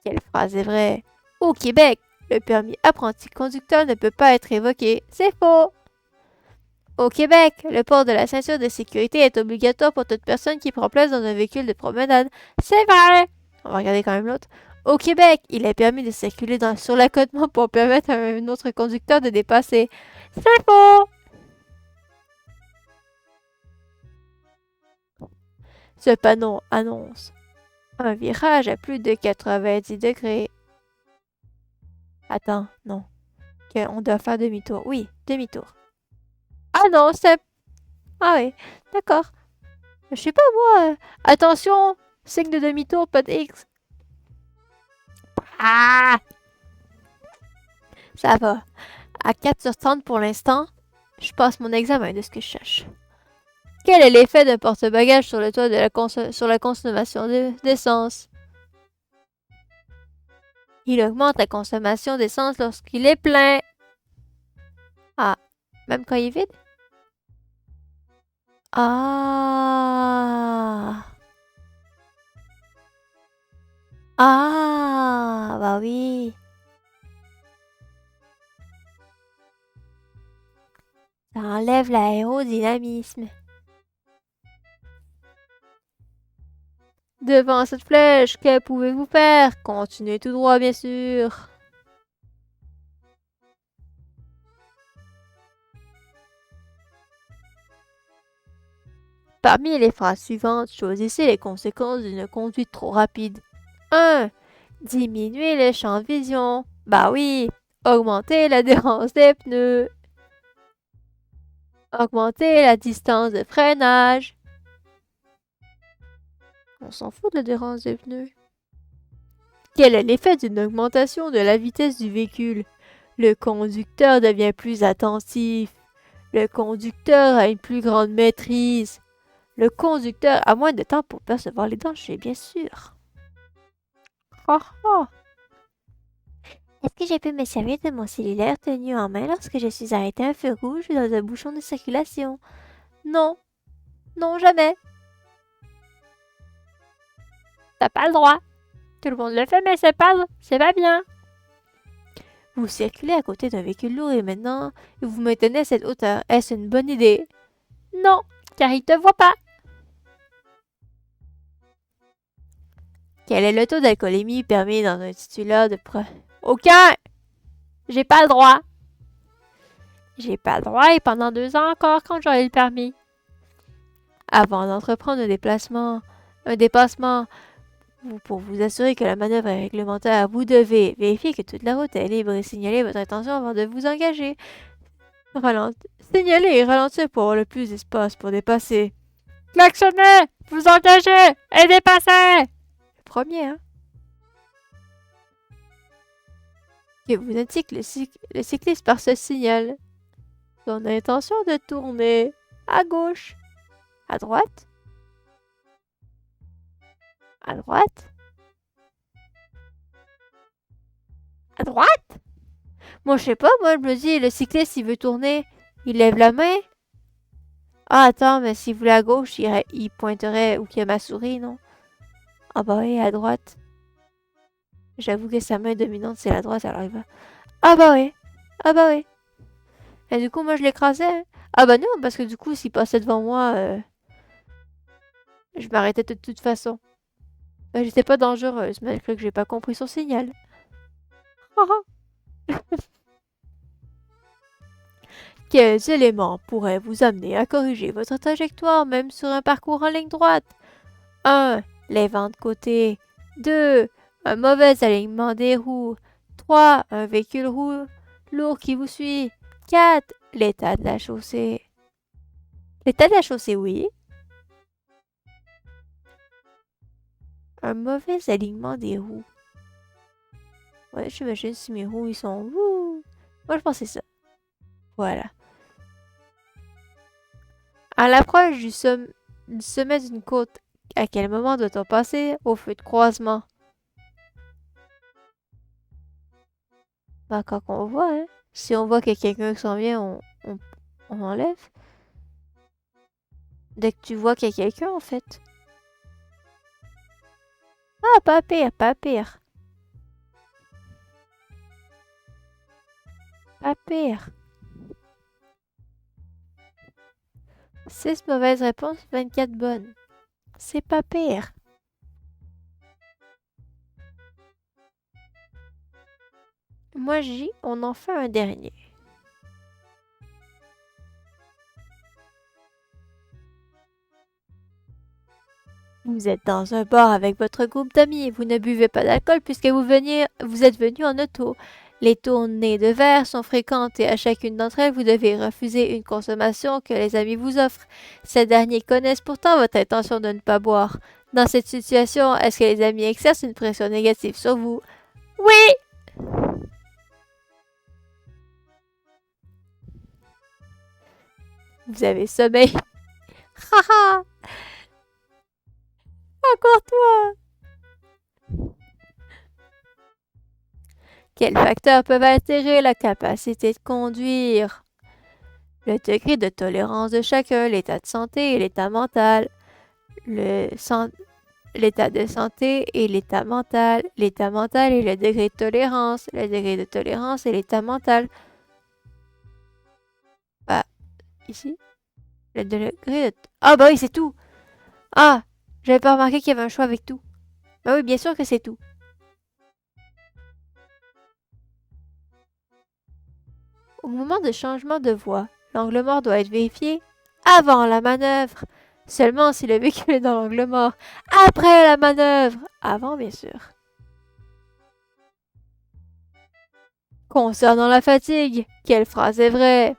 Quelle phrase est vraie? Au Québec, le permis apprenti conducteur ne peut pas être révoqué. C'est faux. Au Québec, le port de la ceinture de sécurité est obligatoire pour toute personne qui prend place dans un véhicule de promenade. C'est vrai. On va regarder quand même l'autre. Au Québec, il est permis de circuler sur l'accotement pour permettre à un autre conducteur de dépasser. C'est faux. Ce panneau annonce un virage à plus de 90 degrés. Attends, non. On doit faire demi-tour. Oui, demi-tour. Ah non, c'est... Ah oui, d'accord. Je sais pas moi. Attention, signe de demi-tour, pas de X. Ah! Ça va. À 4 sur 30 pour l'instant, je passe mon examen de ce que je cherche. Quel est l'effet d'un porte-bagages sur le toit de sur la consommation d'essence? Il augmente la consommation d'essence lorsqu'il est plein. Ah, même quand il est vide? Ah! Ah! Bah oui. Ça enlève l'aérodynamisme. Devant cette flèche, que pouvez-vous faire? Continuez tout droit, bien sûr. Parmi les phrases suivantes, choisissez les conséquences d'une conduite trop rapide. 1. Diminuer le champ de vision. Bah oui. Augmenter l'adhérence des pneus. Augmenter la distance de freinage. On s'en fout de l'adhérence des pneus. Quel est l'effet d'une augmentation de la vitesse du véhicule? Le conducteur devient plus attentif. Le conducteur a une plus grande maîtrise. Le conducteur a moins de temps pour percevoir les dangers, bien sûr. Oh oh! Est-ce que j'ai pu me servir de mon cellulaire tenu en main lorsque je suis arrêté à un feu rouge dans un bouchon de circulation? Non. Non, jamais. T'as pas le droit. Tout le monde le fait, mais c'est pas bien. Vous circulez à côté d'un véhicule lourd et maintenant, vous vous maintenez à cette hauteur. Est-ce une bonne idée? Non, car il te voit pas. Quel est le taux d'alcoolémie permis dans un titulaire de Aucun! J'ai pas le droit. J'ai pas le droit et pendant 2 ans encore quand j'aurai le permis. Avant d'entreprendre un dépassement, pour vous assurer que la manœuvre est réglementaire, vous devez vérifier que toute la route est libre et signaler votre intention avant de vous engager. Signaler et ralentir pour avoir le plus d'espace pour dépasser. Klaxonnez! Vous engagez! Et dépassez! Le premier, hein? Que vous indique le cycliste par ce signal. Son intention de tourner à gauche, à droite. À droite? À droite? Moi, je sais pas, moi, je me dis, le cycliste, il veut tourner, il lève la main. Ah, attends, mais s'il voulait à gauche, il pointerait où qu'il y a ma souris, non? Ah bah oui, à droite. J'avoue que sa main dominante, c'est la droite, alors il va... Ah bah oui. Ah bah oui. Et du coup, moi, je l'écrasais. Hein. Ah bah non, parce que du coup, s'il passait devant moi, je m'arrêtais de toute façon. J'étais pas dangereuse, malgré que j'ai pas compris son signal. Quels éléments pourraient vous amener à corriger votre trajectoire même sur un parcours en ligne droite? 1. Les vents de côté. 2. Un mauvais alignement des roues. 3. Un véhicule lourd qui vous suit. 4. L'état de la chaussée. L'état de la chaussée, oui. Un mauvais alignement des roues. Ouais, j'imagine si mes roues, ils sont... Ouh. Moi, je pense que c'est ça. Voilà. À l'approche du sommet d'une côte, à quel moment doit-on passer au feu de croisement? Bah, quand on voit, hein. Si on voit qu'il y a quelqu'un qui s'en vient, on enlève. Dès que tu vois qu'il y a quelqu'un, en fait. Ah, pas pire, pas pire. Pas pire. 6 mauvaises réponses, 24 bonnes. C'est pas pire. Moi, je dis, on en fait un dernier. Vous êtes dans un bar avec votre groupe d'amis. Vous ne buvez pas d'alcool puisque vous êtes venu en auto. Les tournées de verre sont fréquentes et à chacune d'entre elles, vous devez refuser une consommation que les amis vous offrent. Ces derniers connaissent pourtant votre intention de ne pas boire. Dans cette situation, est-ce que les amis exercent une pression négative sur vous? Oui! Vous avez sommeil. Haha! Encore toi! Quels facteurs peuvent altérer la capacité de conduire? Le degré de tolérance de chacun, l'état de santé et l'état mental. L'état de santé et l'état mental. L'état mental et le degré de tolérance. Le degré de tolérance et l'état mental. Bah, ici. Le degré de... Ah bah oui, c'est tout. Ah, j'avais pas remarqué qu'il y avait un choix avec tout. Bah oui, bien sûr que c'est tout. Au moment de changement de voie, l'angle mort doit être vérifié avant la manœuvre. Seulement si le véhicule est dans l'angle mort. Après la manœuvre. Avant, bien sûr. Concernant la fatigue, quelle phrase est vraie?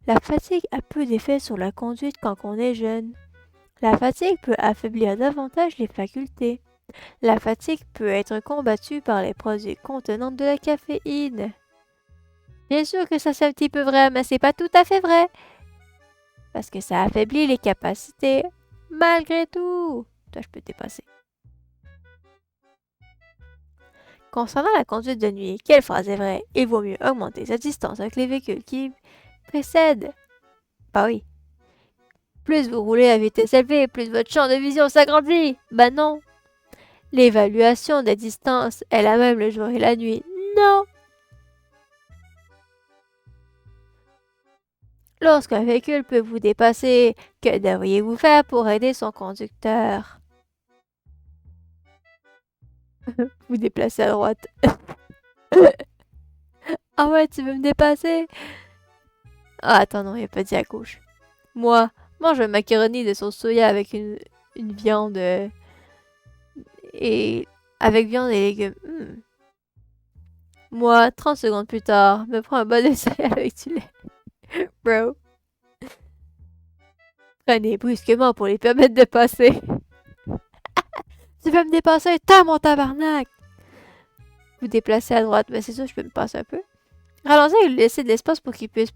La fatigue a peu d'effet sur la conduite quand on est jeune. La fatigue peut affaiblir davantage les facultés. La fatigue peut être combattue par les produits contenant de la caféine. Bien sûr que ça c'est un petit peu vrai, mais c'est pas tout à fait vrai. Parce que ça affaiblit les capacités. Malgré tout. Toi, je peux te dépasser. Concernant la conduite de nuit, quelle phrase est vraie? Il vaut mieux augmenter sa distance avec les véhicules qui précèdent. Bah oui. Plus vous roulez à vitesse élevée, plus votre champ de vision s'agrandit. Bah non. L'évaluation des distances est la même le jour et la nuit. Non. Lorsqu'un véhicule peut vous dépasser, que devriez-vous faire pour aider son conducteur? Vous déplacer à droite. Ah ouais, tu veux me dépasser? Ah attends, non, il a pas dit à gauche. Moi, mange un macaroni de sauce soya avec une viande et avec viande et légumes. Moi, 30 secondes plus tard, me prends un bol de céréales avec du lait. Bro. Prenez brusquement pour les permettre de passer. Tu veux me dépasser? T'as mon tabarnak! Vous déplacez à droite, mais c'est sûr, je peux me passer un peu. Ralentir et lui laisser de l'espace pour qu'il puisse...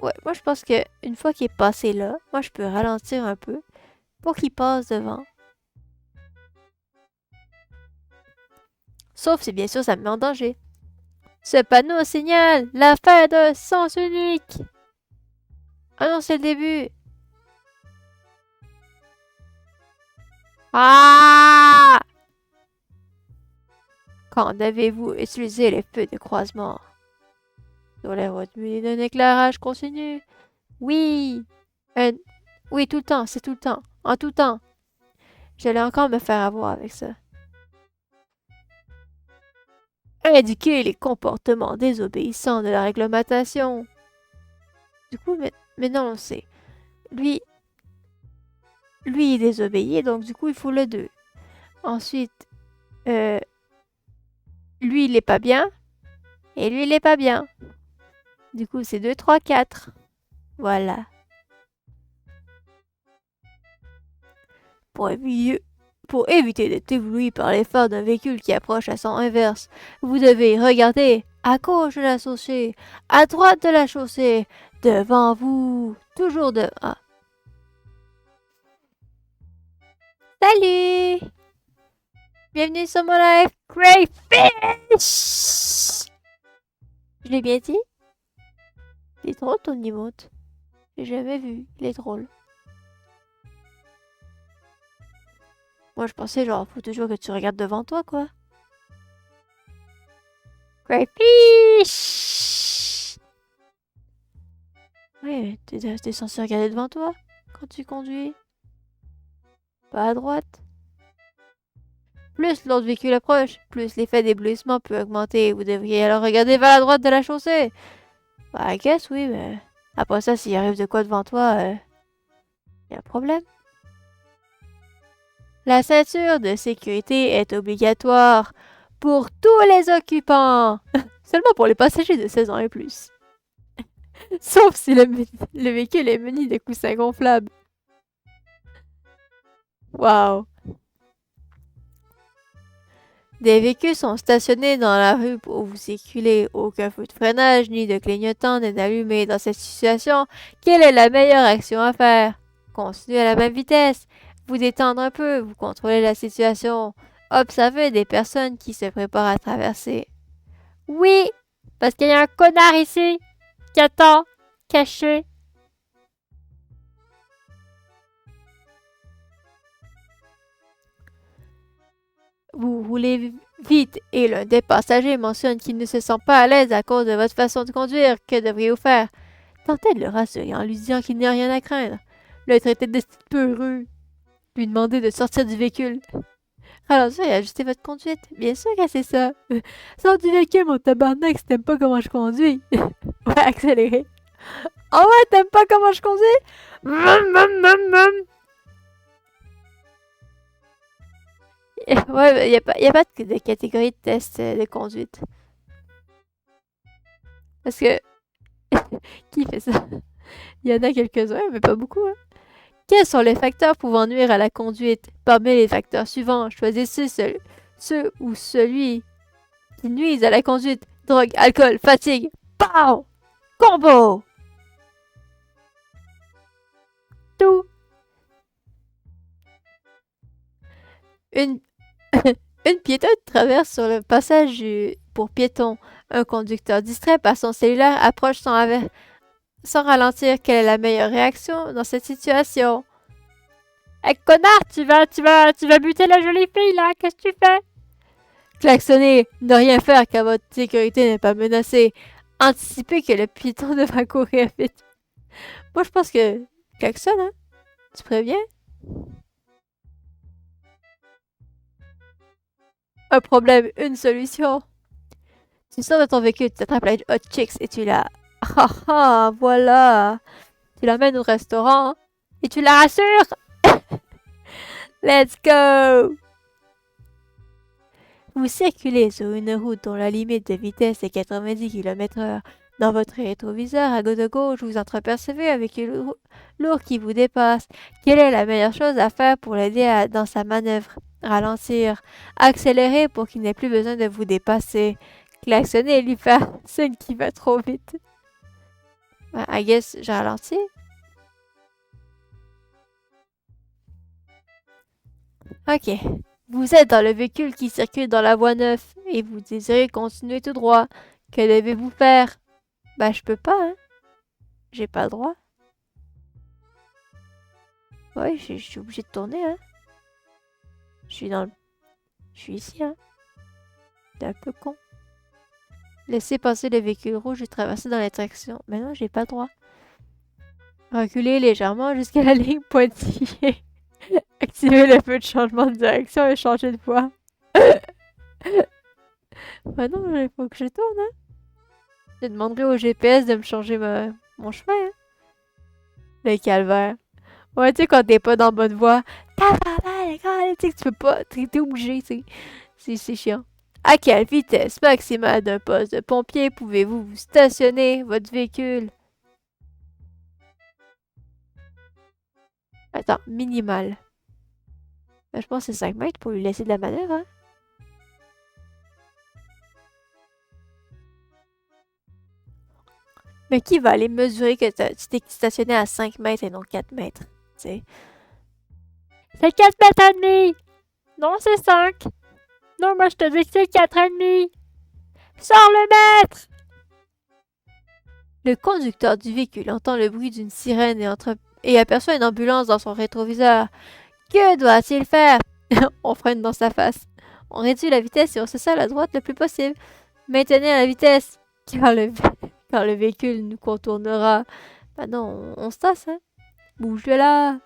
Ouais, moi je pense que une fois qu'il est passé là, moi je peux ralentir un peu pour qu'il passe devant. Sauf si bien sûr ça me met en danger. Ce panneau signale la fin de sens unique. Ah non, c'est le début. Ah! Quand avez-vous utilisé les feux de croisement? Sur les routes munies d'un éclairage continu? Oui! Euh, oui, tout le temps, c'est tout le temps. En tout temps. J'allais encore me faire avoir avec ça. Indiquer les comportements désobéissants de la réglementation. Du coup, maintenant on sait. Lui, il désobéit, donc du coup, il faut le 2. Ensuite, euh, lui, il est pas bien. Et lui, il est pas bien. Du coup, c'est 2, 3, 4. Voilà. Pour éviter d'être ébloui par les phares d'un véhicule qui approche à sens inverse, vous devez regarder à gauche de la chaussée, à droite de la chaussée, devant vous, toujours de... Ah. Salut! Bienvenue sur mon live Crayfish! Je l'ai bien dit? Il est drôle ton emote. J'ai jamais vu. Il est drôle. Moi je pensais genre, faut toujours que tu regardes devant toi quoi. Crayfish! Ouais, t'es censé regarder devant toi quand tu conduis. Pas à droite. Plus l'autre véhicule approche, plus l'effet d'éblouissement peut augmenter. Vous devriez alors regarder vers la droite de la chaussée. Bah, I guess, oui, mais... Après ça, s'il arrive de quoi devant toi, y a un problème. La ceinture de sécurité est obligatoire pour tous les occupants. Seulement pour les passagers de 16 ans et plus. Sauf si le véhicule est muni de coussins gonflables. Waouh. Des véhicules sont stationnés dans la rue pour vous circuler. Aucun feu de freinage ni de clignotant n'est allumé. Dans cette situation, quelle est la meilleure action à faire? Continuer à la même vitesse. Vous détendre un peu. Vous contrôlez la situation. Observez des personnes qui se préparent à traverser. Oui, parce qu'il y a un connard ici qui attend, caché. Vous roulez vite et l'un des passagers mentionne qu'il ne se sent pas à l'aise à cause de votre façon de conduire. Que devriez-vous faire? Tentez de le rassurer en lui disant qu'il n'y a rien à craindre. Le traiter de style peureux. Lui demander de sortir du véhicule. Ralentir et ajuster votre conduite. Bien sûr que c'est ça. Sors du véhicule, mon tabarnak, si t'aimes pas comment je conduis. Ouais, accélérer. Oh ouais, t'aimes pas comment je conduis? Ouais, y a pas de catégorie de test de conduite. Parce que... Qui fait ça? Il y en a quelques-uns, mais pas beaucoup. Hein. Quels sont les facteurs pouvant nuire à la conduite? Parmi les facteurs suivants, choisissez ceux ou celui qui nuisent à la conduite. Drogue, alcool, fatigue. Pow! Combo! Tout. Une, une piétonne traverse sur le passage pour piétons. Un conducteur distrait par son cellulaire approche sans ralentir. Quelle est la meilleure réaction dans cette situation? Hey, connard, tu vas buter la jolie fille, là. Qu'est-ce que tu fais? Klaxonner, ne rien faire car votre sécurité n'est pas menacée. Anticiper que le piéton devra courir vite. Moi, je pense que klaxonne, hein? Tu préviens? Un problème, une solution. Tu sors de ton véhicule, tu t'attrapes la hot chicks et tu la... Ah ah, voilà. Tu l'emmènes au restaurant et tu la rassures. Let's go! Vous circulez sur une route dont la limite de vitesse est 90 km/h. Dans votre rétroviseur, à de gauche, vous entrepercevez avec une lourd qui vous dépasse. Quelle est la meilleure chose à faire pour l'aider dans sa manœuvre? Ralentir. Accélérer pour qu'il n'ait plus besoin de vous dépasser. Klaxonner et lui faire signe qui va trop vite. I guess, j'ai ralenti. Ok. Vous êtes dans le véhicule qui circule dans la voie 9 et vous désirez continuer tout droit. Que devez-vous faire? Bah, je peux pas, hein. J'ai pas le droit. Ouais, je suis obligée de tourner, hein. Je suis dans le... Je suis ici, hein. C'est un peu con. Laissez passer le véhicule rouge et traverser dans l'intersection. Mais non, j'ai pas le droit. Reculez légèrement jusqu'à la ligne pointillée. Activez le feu de changement de direction et changer de voie. Bah non, il faut que je tourne, hein. Je demanderai au GPS de me changer mon chemin, hein. Le calvaire. Ouais, tu sais, quand t'es pas dans la bonne voie, tu sais que tu peux pas, t'es obligé, tu sais. C'est chiant. À quelle vitesse maximale d'un poste de pompier pouvez-vous vous stationner votre véhicule? Attends, minimal. Ben, je pense que c'est 5 mètres pour lui laisser de la manœuvre, hein? Mais qui va aller mesurer que tu t'es stationné à 5 mètres et non 4 mètres? Tu sais. C'est 4 mètres et demi! Non, c'est 5! Non, moi je te dis que c'est 4 et demi! Sors le mètre! Le conducteur du véhicule entend le bruit d'une sirène et aperçoit une ambulance dans son rétroviseur. Que doit-il faire? On freine dans sa face. On réduit la vitesse et on se serre à la droite le plus possible. Maintenir la vitesse, car le véhicule nous contournera. Bah non, on se tasse, hein? Bouge de là!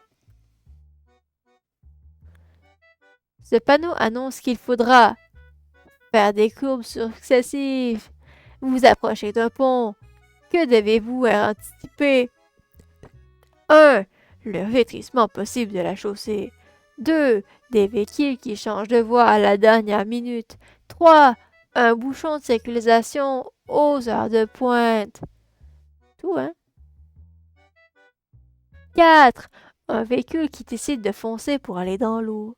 Ce panneau annonce qu'il faudra faire des courbes successives. Vous vous approchez d'un pont. Que devez-vous anticiper? 1. Le rétrécissement possible de la chaussée. 2. Des véhicules qui changent de voie à la dernière minute. 3. Un bouchon de circulation aux heures de pointe. Tout, hein? 4. Un véhicule qui décide de foncer pour aller dans l'eau.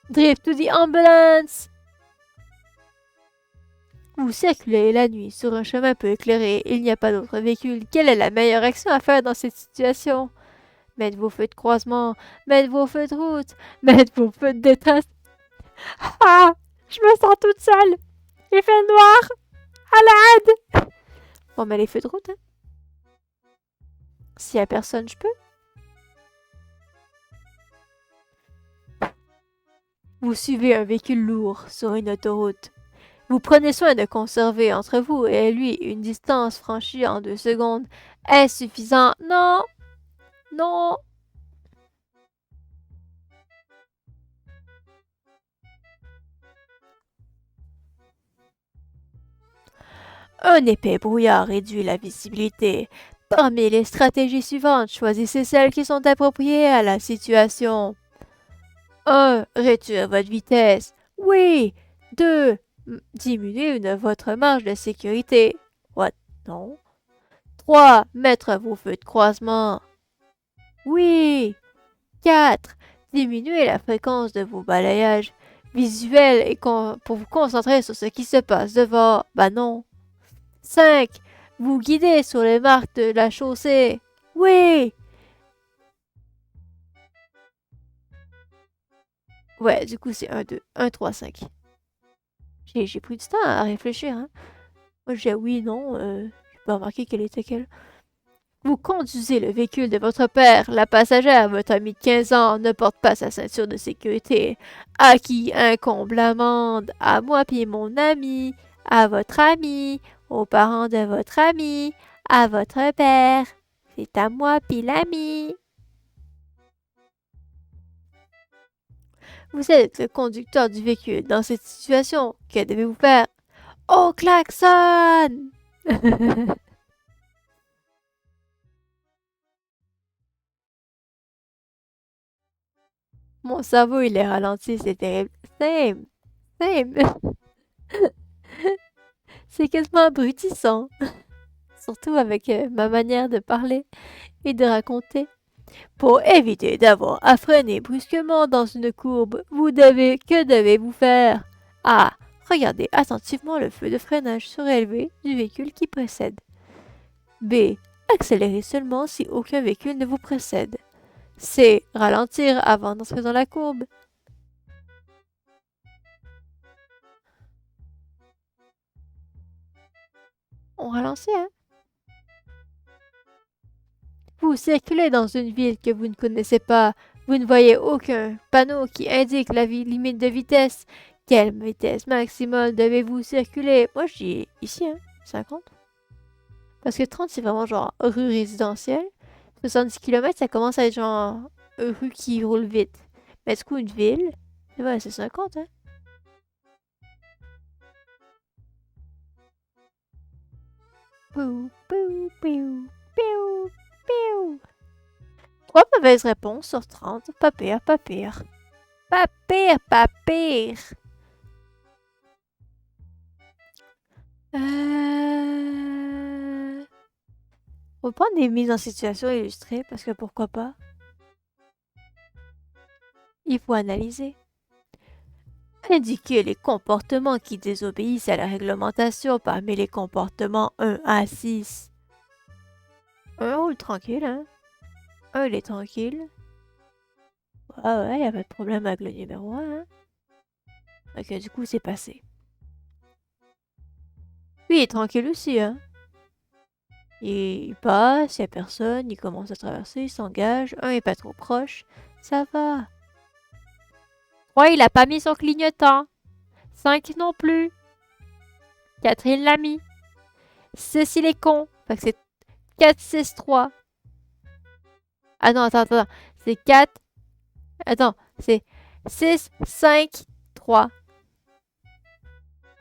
Drift to the ambulance! Vous circulez la nuit sur un chemin peu éclairé, il n'y a pas d'autre véhicule. Quelle est la meilleure action à faire dans cette situation? Mettre vos feux de croisement, mettre vos feux de route, mettre vos feux de détresse. Ah! Je me sens toute seule! Il fait noir! À l'aide! Bon, mais les feux de route, hein? S'il y a personne, je peux. Vous suivez un véhicule lourd sur une autoroute. Vous prenez soin de conserver entre vous et lui une distance franchie en 2 secondes. Est-ce suffisant? Non! Non! Un épais brouillard réduit la visibilité. Parmi les stratégies suivantes, choisissez celles qui sont appropriées à la situation. 1. Réduire votre vitesse. Oui! 2. Diminuer votre marge de sécurité. What? Non. 3. Mettre vos feux de croisement. Oui! 4. Diminuer la fréquence de vos balayages visuels et pour vous concentrer sur ce qui se passe devant. Bah non. 5. Vous guider sur les marques de la chaussée. Oui! Ouais, du coup, c'est 1, 2, 1, 3, 5. J'ai pris du temps à réfléchir, hein. Moi, j'ai oui, non, j'ai pas remarqué quelle était quelle. Vous conduisez le véhicule de votre père. La passagère, votre amie de 15 ans, ne porte pas sa ceinture de sécurité. À qui incombe l'amende? À moi puis mon ami. À votre ami. Aux parents de votre ami. À votre père. C'est à moi puis l'ami. Vous êtes le conducteur du véhicule. Dans cette situation, que devez-vous faire? Au klaxon! Mon cerveau, il est ralenti, c'est terrible. Same, same. C'est quasiment abrutissant. Surtout avec ma manière de parler et de raconter. Pour éviter d'avoir à freiner brusquement dans une courbe, que devez-vous faire? A. Regardez attentivement le feu de freinage surélevé du véhicule qui précède. B. Accélérez seulement si aucun véhicule ne vous précède. C. Ralentir avant d'entrer dans la courbe. On va lancer, hein. Vous circulez dans une ville que vous ne connaissez pas. Vous ne voyez aucun panneau qui indique la limite de vitesse. Quelle vitesse maximale devez-vous circuler? Moi, je dis ici, hein, 50. Parce que 30, c'est vraiment genre rue résidentielle. 70 km, ça commence à être genre rue qui roule vite. Mais du coup, une ville, ouais, c'est 50, hein. Pou, pou, pou, pou, pou. 3 mauvaises réponses sur 30. Pas pire, pas pire. Pas pire, pas pire. On va prendre des mises en situation illustrées parce que pourquoi pas. Il faut analyser. Indiquer les comportements qui désobéissent à la réglementation parmi les comportements 1 à 6. 1 roule tranquille, hein. 1 il est tranquille. Ah ouais, y a pas de problème avec le numéro 1, hein. Ok, du coup c'est passé. Lui il est tranquille aussi, hein. Il passe, y a personne, il commence à traverser, il s'engage. 1 est pas trop proche, ça va. 3 il a pas mis son clignotant. 5 non plus. 4 il l'a mis. 6 il est con. Fait que c'est 4, 6, 3. Ah non, attends. C'est 4. Attends, c'est 6, 5, 3.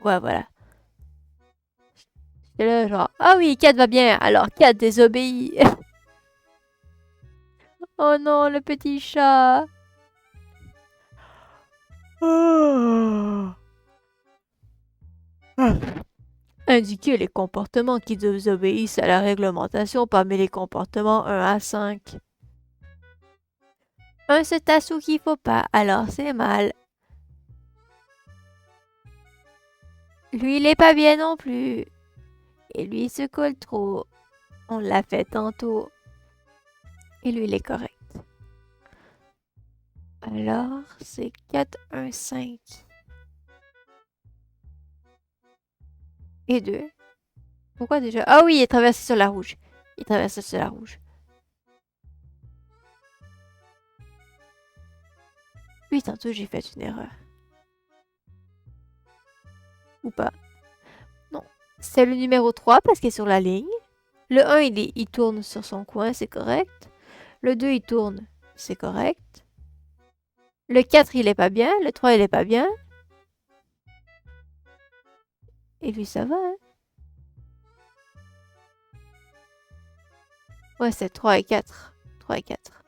Ouais, voilà. C'est là, genre, ah oui, 4 va bien. Alors 4 désobéit. Oh non, le petit chat. Indiquer les comportements qui désobéissent à la réglementation parmi les comportements 1 à 5. 1 se tasse ou qu'il faut pas, alors c'est mal. Lui, il est pas bien non plus. Et lui, il se colle trop. On l'a fait tantôt. Et lui, il est correct. Alors, c'est 4, 1, 5. Et 2. Pourquoi déjà? Ah oui, il est traversé sur la rouge. Il est traversé sur la rouge. Oui, tantôt, j'ai fait une erreur. Ou pas. Non. C'est le numéro 3 parce qu'il est sur la ligne. Le 1, il tourne sur son coin, c'est correct. Le 2, il tourne, c'est correct. Le 4, il est pas bien. Le 3, il est pas bien. Et lui, ça va, hein? Ouais, c'est 3 et 4. 3 et 4.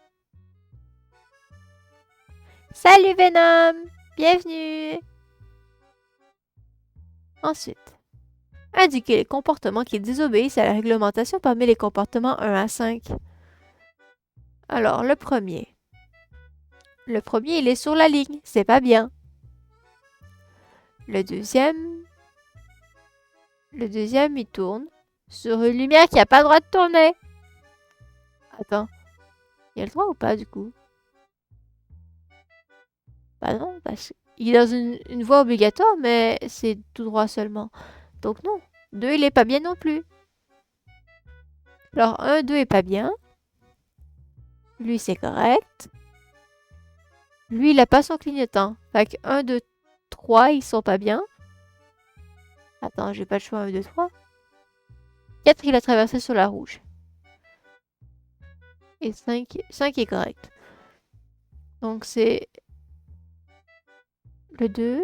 Salut Venom! Bienvenue! Ensuite, indiquer les comportements qui désobéissent à la réglementation parmi les comportements 1 à 5. Alors, le premier. Le premier, il est sur la ligne. C'est pas bien. Le deuxième, il tourne sur une lumière qui n'a pas le droit de tourner. Attends. Il a le droit ou pas, du coup? Bah non, parce qu'il est dans une voie obligatoire, mais c'est tout droit seulement. Donc non. 2, il est pas bien non plus. Alors, 1, 2 est pas bien. Lui, c'est correct. Lui, il a pas son clignotant. Fait que 1, 2, 3, ils sont pas bien. Attends, j'ai pas le choix. 1, 2, 3. 4, il a traversé sur la rouge. Et 5 est correct. Donc, c'est le 2.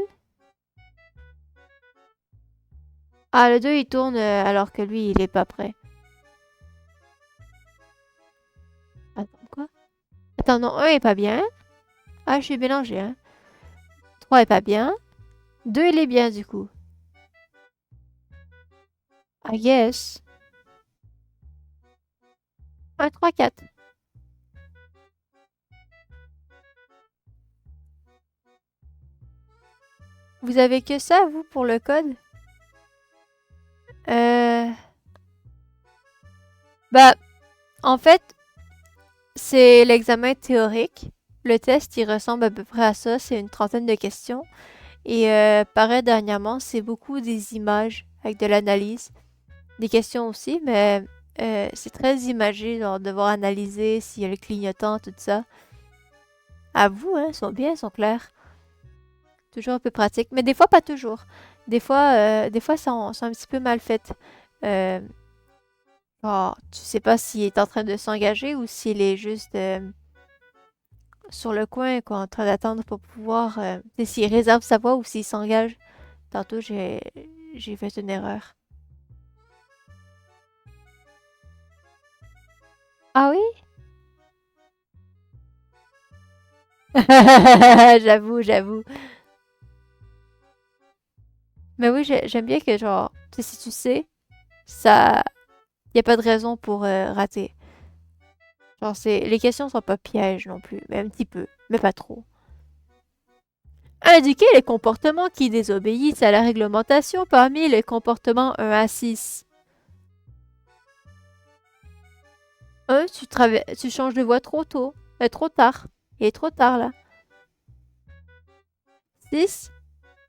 Ah, le 2, il tourne alors que lui, il est pas prêt. Attends, quoi? Attends, non, 1 est pas bien. Ah, je suis mélangée, hein. 3 est pas bien. 2, il est bien, du coup. I guess. 1, 3, 4. Vous avez que ça, vous, pour le code? Bah, en fait, c'est l'examen théorique. Le test, il ressemble à peu près à ça. C'est une trentaine de questions. Et pareil, dernièrement, c'est beaucoup des images avec de l'analyse. des questions aussi, mais c'est très imagé, genre devoir analyser s'il y a le clignotant, tout ça. À vous, hein, ils sont bien, ils sont clairs. Toujours un peu pratique, mais des fois pas toujours. Des fois, sont un petit peu mal faites. Euh, tu sais pas s'il est en train de s'engager ou s'il est juste sur le coin, quoi, en train d'attendre pour pouvoir. Tu sais, s'il réserve sa voix ou s'il s'engage. Tantôt, j'ai fait une erreur. Ah oui? J'avoue, j'avoue. Mais oui, j'aime bien que, genre, tu sais, si tu sais, ça. Y a pas de raison pour rater. Genre, les questions sont pas pièges non plus, mais un petit peu, mais pas trop. Indiquez les comportements qui désobéissent à la réglementation parmi les comportements 1 à 6. 1, tu changes de voie trop tôt. Trop tard. Il est trop tard là. 6,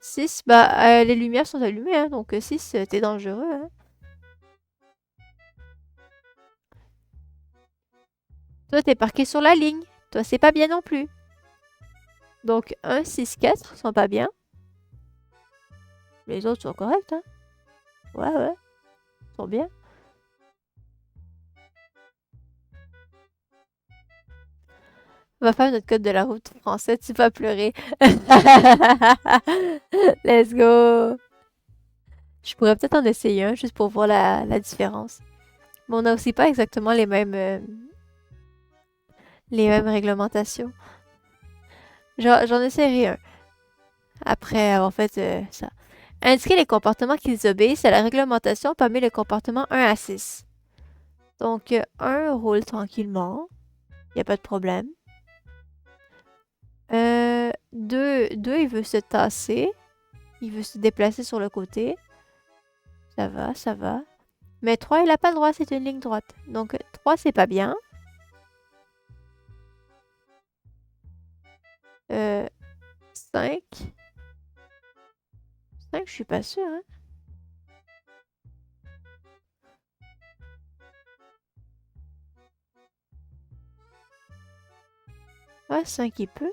6, bah les lumières sont allumées, hein, donc 6, t'es dangereux. Hein. Toi, t'es parqué sur la ligne. Toi, c'est pas bien non plus. Donc 1, 6, 4 sont pas bien. Les autres sont corrects, hein. Ouais, ouais, sont bien. On va faire notre code de la route français, tu vas pleurer. Let's go! Je pourrais peut-être en essayer un juste pour voir la différence. Mais on n'a aussi pas exactement les mêmes réglementations. J'en essaierai un après avoir fait ça. Indiquer les comportements qui désobéissent à la réglementation parmi les comportements 1 à 6. Donc, 1 roule tranquillement. Il n'y a pas de problème. 2, il veut se tasser. Il veut se déplacer sur le côté. Ça va, ça va. Mais 3, il n'a pas le droit, c'est une ligne droite. Donc 3, c'est pas bien. 5. 5, je suis pas sûre. Hein? Ouais, 5, il peut.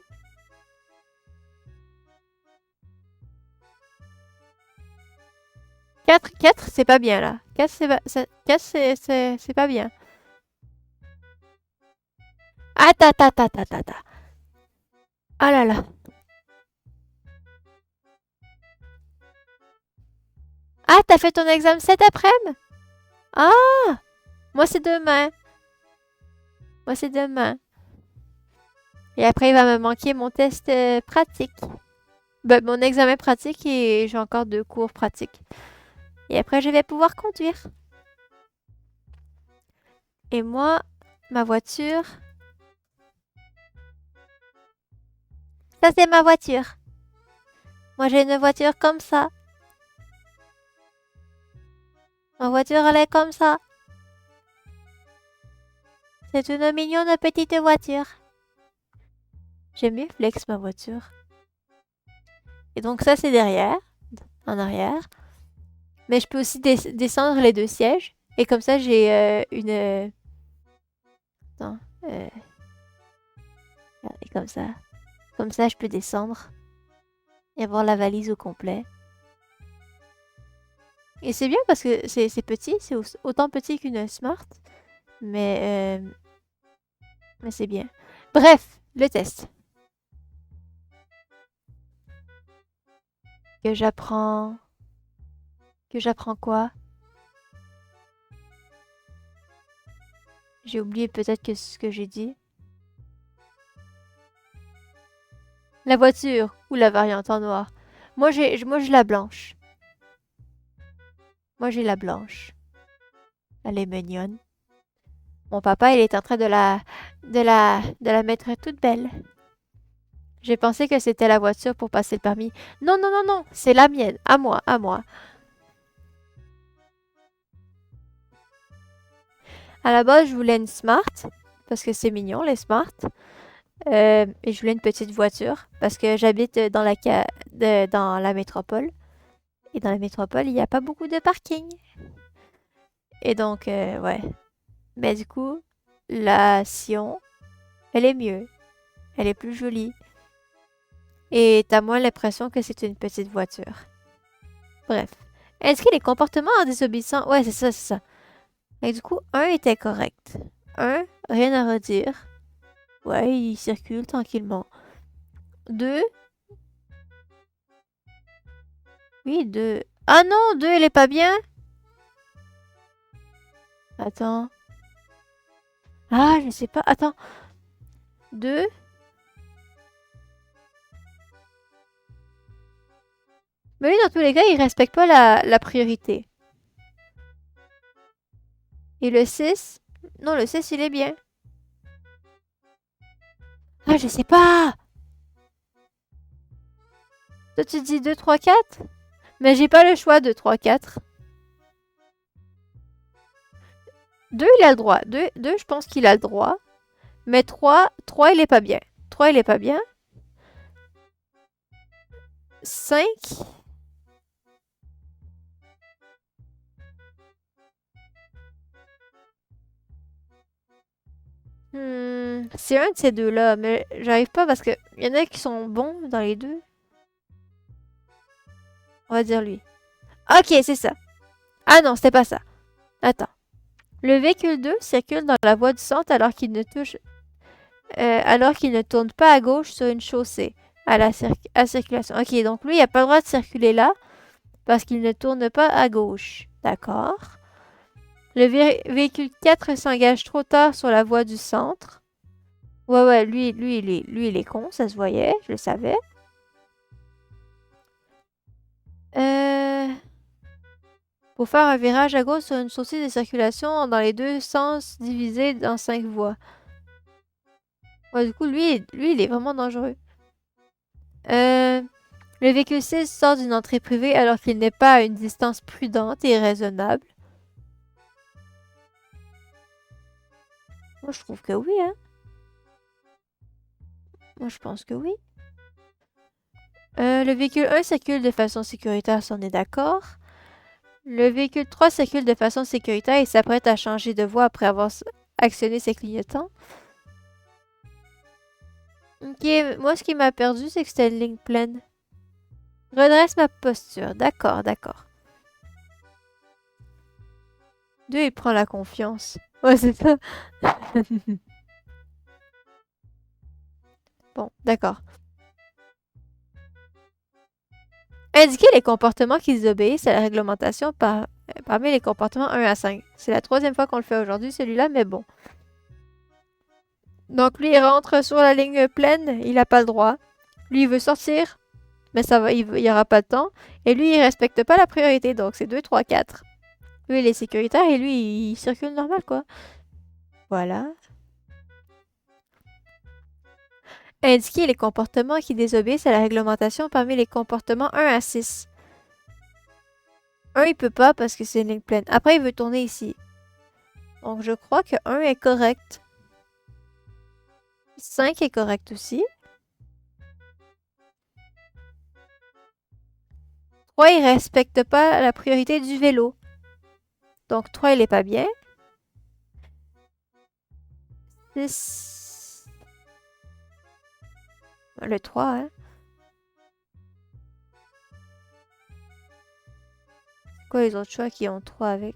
4, c'est pas bien là. 4, c'est pas bien. Attends. Oh là là. Ah, t'as fait ton examen cet après-midi? Ah, moi c'est demain. Moi c'est demain. Et après, il va me manquer mon test pratique. Ben, mon examen pratique et j'ai encore 2 cours pratiques. Et après, je vais pouvoir conduire. Et moi, ma voiture. Ça, c'est ma voiture. Moi, j'ai une voiture comme ça. Ma voiture, elle est comme ça. C'est une mignonne petite voiture. J'aime bien flex ma voiture. Et donc ça, c'est derrière, en arrière. Mais je peux aussi descendre les 2 sièges. Et comme ça, j'ai une... Attends. Et comme ça. Comme ça, je peux descendre. Et avoir la valise au complet. Et c'est bien parce que c'est petit. C'est autant petit qu'une Smart. Mais, mais c'est bien. Bref, le test. Que j'apprends... Que j'apprends quoi? J'ai oublié peut-être que ce que j'ai dit. La voiture ou la variante en noir. Moi, j'ai la blanche. Moi, j'ai la blanche. Elle est mignonne. Mon papa, il est en train de la mettre toute belle. J'ai pensé que c'était la voiture pour passer le permis. Non. C'est la mienne. À moi, à moi. À la base, je voulais une Smart. Parce que c'est mignon, les Smart. Et je voulais une petite voiture. Parce que j'habite dans la métropole. Et dans la métropole, il n'y a pas beaucoup de parking. Et donc, ouais. Mais du coup, la Sion, elle est mieux. Elle est plus jolie. Et t'as moins l'impression que c'est une petite voiture. Bref. Est-ce que les comportements en désobéissant... Ouais, c'est ça, c'est ça. Et du coup, un était correct. Un, rien à redire. Ouais, il circule tranquillement. Deux, oui, deux. Ah non, deux, elle est pas bien. Attends. Ah, je sais pas. Attends. Deux. Mais oui, dans tous les cas, il respecte pas la priorité. Et le 6, non, le 6, il est bien. Ah, je sais pas. Toi, tu dis 2, 3, 4. Mais j'ai pas le choix de 3, 4. 2, il a le droit. 2, je pense qu'il a le droit. Mais 3, il est pas bien. 3, il est pas bien. 5. C'est un de ces deux-là, mais j'arrive pas parce que y en a qui sont bons dans les deux. On va dire lui. Ok, c'est ça. Ah non, c'était pas ça. Attends. Le véhicule 2 circule dans la voie du centre alors qu'il ne tourne pas à gauche sur une chaussée à circulation. Ok, donc lui, il n'a pas le droit de circuler là parce qu'il ne tourne pas à gauche. D'accord. Le véhicule 4 s'engage trop tard sur la voie du centre. Ouais, lui, il est con, ça se voyait, je le savais. Pour faire un virage à gauche sur une chaussée de circulation dans les deux sens divisés en 5 voies. Ouais, du coup, lui, il est vraiment dangereux. Le véhicule 6 sort d'une entrée privée alors qu'il n'est pas à une distance prudente et raisonnable. Moi, je trouve que oui, hein. Moi, je pense que oui. Le véhicule 1 circule de façon sécuritaire, si on est d'accord. Le véhicule 3 circule de façon sécuritaire et s'apprête à changer de voie après avoir actionné ses clignotants. Ok, moi, ce qui m'a perdu, c'est que c'était une ligne pleine. Redresse ma posture. D'accord, d'accord. 2, il prend la confiance. Ouais, c'est ça. Bon, d'accord. Indiquer les comportements qui désobéissent à la réglementation parmi les comportements 1 à 5. C'est la troisième fois qu'on le fait aujourd'hui, celui-là, mais bon. Donc, lui, il rentre sur la ligne pleine, il n'a pas le droit. Lui, il veut sortir, mais ça va, il n'y aura pas de temps. Et lui, il respecte pas la priorité, donc c'est 2, 3, 4. Lui, il est sécuritaire et lui, il circule normal, quoi. Voilà. Indiquer les comportements qui désobéissent à la réglementation parmi les comportements 1 à 6. 1, il peut pas parce que c'est une ligne pleine. Après, il veut tourner ici. Donc, je crois que 1 est correct. 5 est correct aussi. 3, il respecte pas la priorité du vélo. Donc, 3, il est pas bien. 6. Le 3, hein. C'est quoi les autres choix qui ont 3 avec?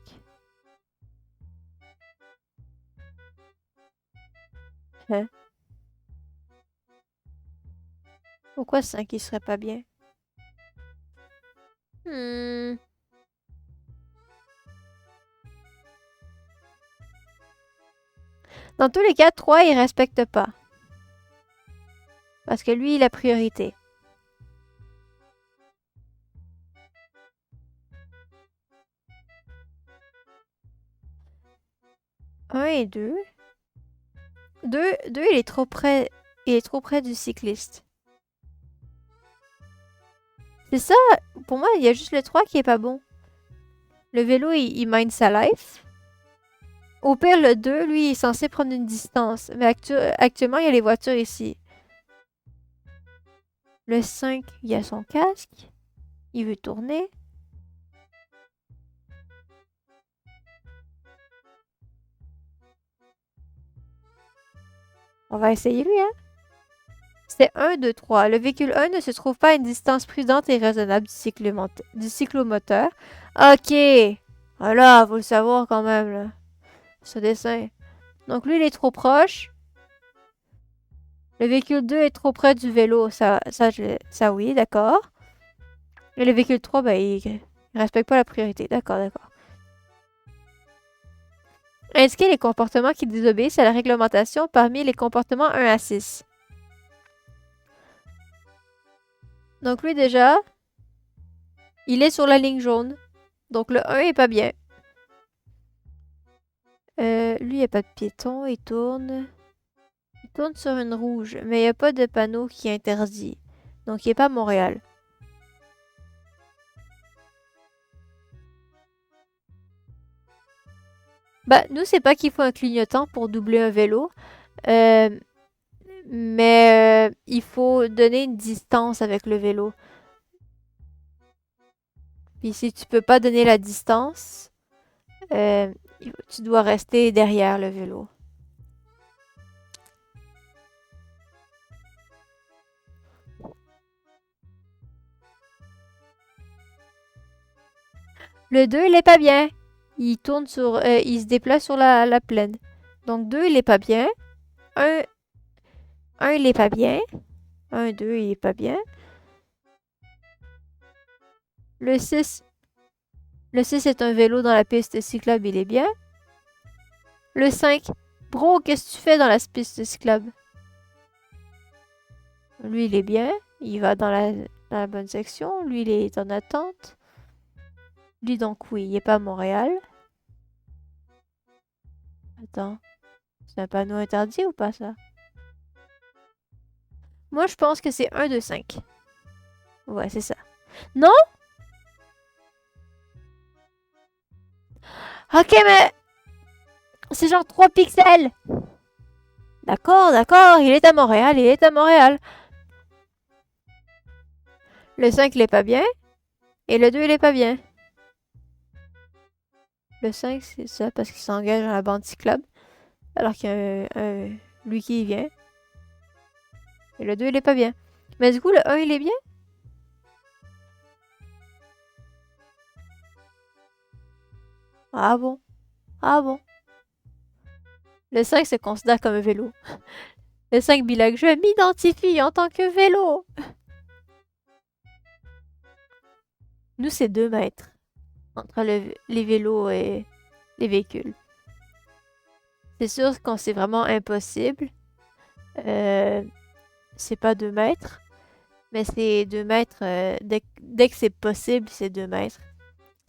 Hein? Pourquoi 5, il serait pas bien? Dans tous les cas, 3, il respecte pas. Parce que lui, il a priorité. 1 et 2. 2, il est trop près. Il est trop près du cycliste. C'est ça, pour moi, il y a juste le 3 qui est pas bon. Le vélo, il mine sa life. Au pire, le 2, lui, il est censé prendre une distance. Mais actuellement, il y a les voitures ici. Le 5, il a son casque. Il veut tourner. On va essayer lui, hein? C'est 1, 2, 3. Le véhicule 1 ne se trouve pas à une distance prudente et raisonnable du cyclomoteur. Ok. Voilà, faut le savoir quand même, là. Ce dessin. Donc lui, il est trop proche. Le véhicule 2 est trop près du vélo. Ça oui, d'accord. Et le véhicule 3, ben, il respecte pas la priorité. D'accord, d'accord. Indiquez les comportements qui désobéissent à la réglementation parmi les comportements 1 à 6. Donc lui, déjà, il est sur la ligne jaune. Donc le 1 est pas bien. Lui, il n'y a pas de piéton. Il tourne. Il tourne sur une rouge. Mais il n'y a pas de panneau qui interdit. Donc il n'est pas à Montréal. Bah, nous, c'est pas qu'il faut un clignotant pour doubler un vélo. Mais il faut donner une distance avec le vélo. Puis si tu peux pas donner la distance, tu dois rester derrière le vélo. Le 2, il est pas bien. Il tourne sur... il se déplace sur la plaine. Donc 2, il est pas bien. 1, il est pas bien. 1, 2, il est pas bien. Le 6... Le 6 est un vélo dans la piste cyclable, il est bien. Le 5... Bro, qu'est-ce que tu fais dans la piste cyclable? Lui, il est bien. Il va dans la bonne section. Lui, il est en attente. Lui, donc, oui, il est pas à Montréal. Attends. C'est un panneau interdit ou pas, ça? Moi, je pense que c'est 1, 2, 5. Ouais, c'est ça. Non? Ok, mais... C'est genre 3 pixels. D'accord, d'accord, il est à Montréal, il est à Montréal. Le 5, il est pas bien. Et le 2, il est pas bien. Le 5, c'est ça, parce qu'il s'engage dans la bande cyclable. Alors qu'il y a lui qui y vient. Et le 2, il est pas bien. Mais du coup, le 1, il est bien? Ah bon? Ah bon? Le 5 se considère comme un vélo. Le 5 bilingue, je m'identifie en tant que vélo. Nous, c'est 2 mètres entre les vélos et les véhicules. C'est sûr qu'on c'est vraiment impossible. C'est pas 2 mètres. Mais c'est 2 mètres. Dès que c'est possible, c'est 2 mètres.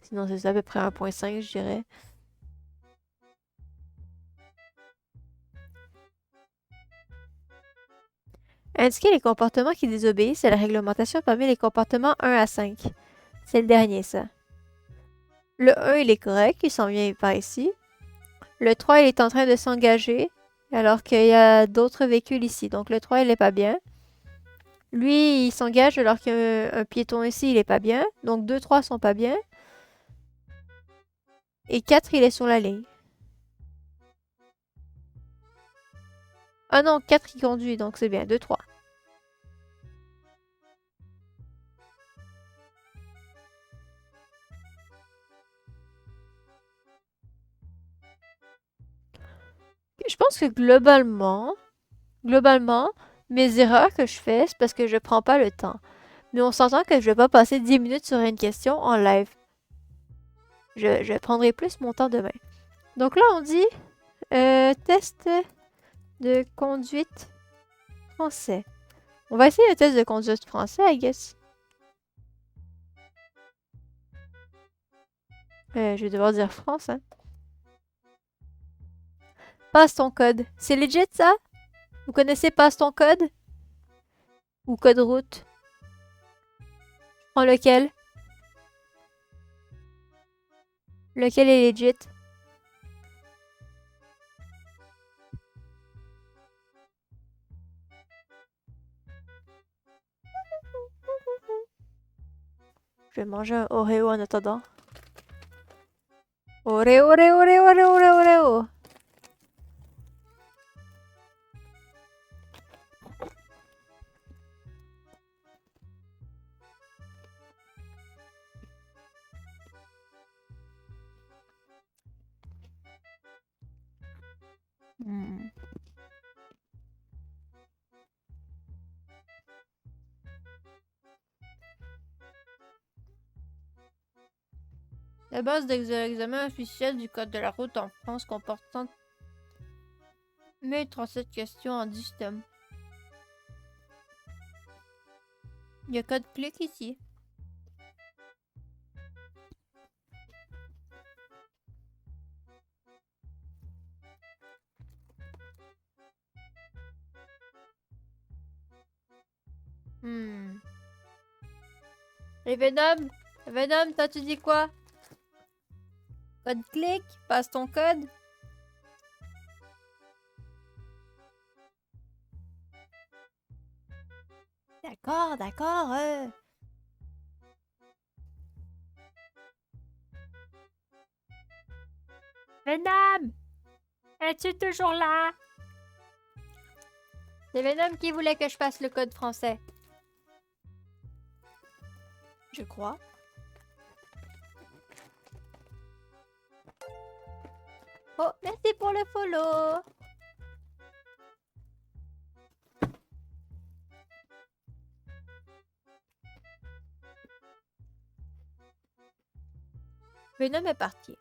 Sinon, c'est à peu près 1,5, je dirais. Indiquer les comportements qui désobéissent à la réglementation parmi les comportements 1 à 5. C'est le dernier, ça. Le 1, il est correct, il s'en vient par ici. Le 3, il est en train de s'engager, alors qu'il y a d'autres véhicules ici. Donc le 3, il est pas bien. Lui, il s'engage alors qu'un piéton ici, il est pas bien. Donc 2, 3 sont pas bien. Et 4, il est sur la ligne. Ah non, 4, il conduit, donc c'est bien. 2, 3. Je pense que globalement, mes erreurs que je fais, c'est parce que je prends pas le temps. Mais on s'entend que je vais pas passer 10 minutes sur une question en live. Je prendrai plus mon temps demain. Donc là, on dit test de conduite français. On va essayer le test de conduite français, I guess. Je vais devoir dire France, hein. Passe ton code. C'est legit, ça? Vous connaissez Passe ton code? Ou code route? Je prends lequel? Lequel est legit? Je vais manger un Oreo en attendant. Oreo, Oreo, Oreo, Oreo, Oreo, Oreo. Hmm. La base d'examen officielle du Code de la route en France comporte 1037 questions en 10 thèmes. Il y a code clic ici. Et Venom, toi tu dis quoi? Code clic, passe ton code. D'accord. Venom, es-tu toujours là? C'est Venom qui voulait que je passe le code français. Je crois. Oh, merci pour le follow. Venom est parti.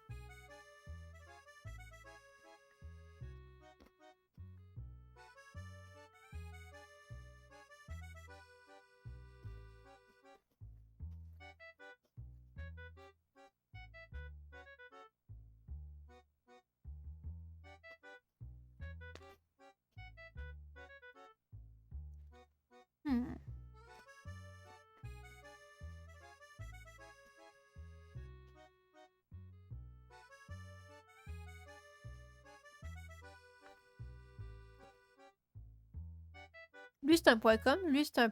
Lui, c'est un .com, lui, c'est un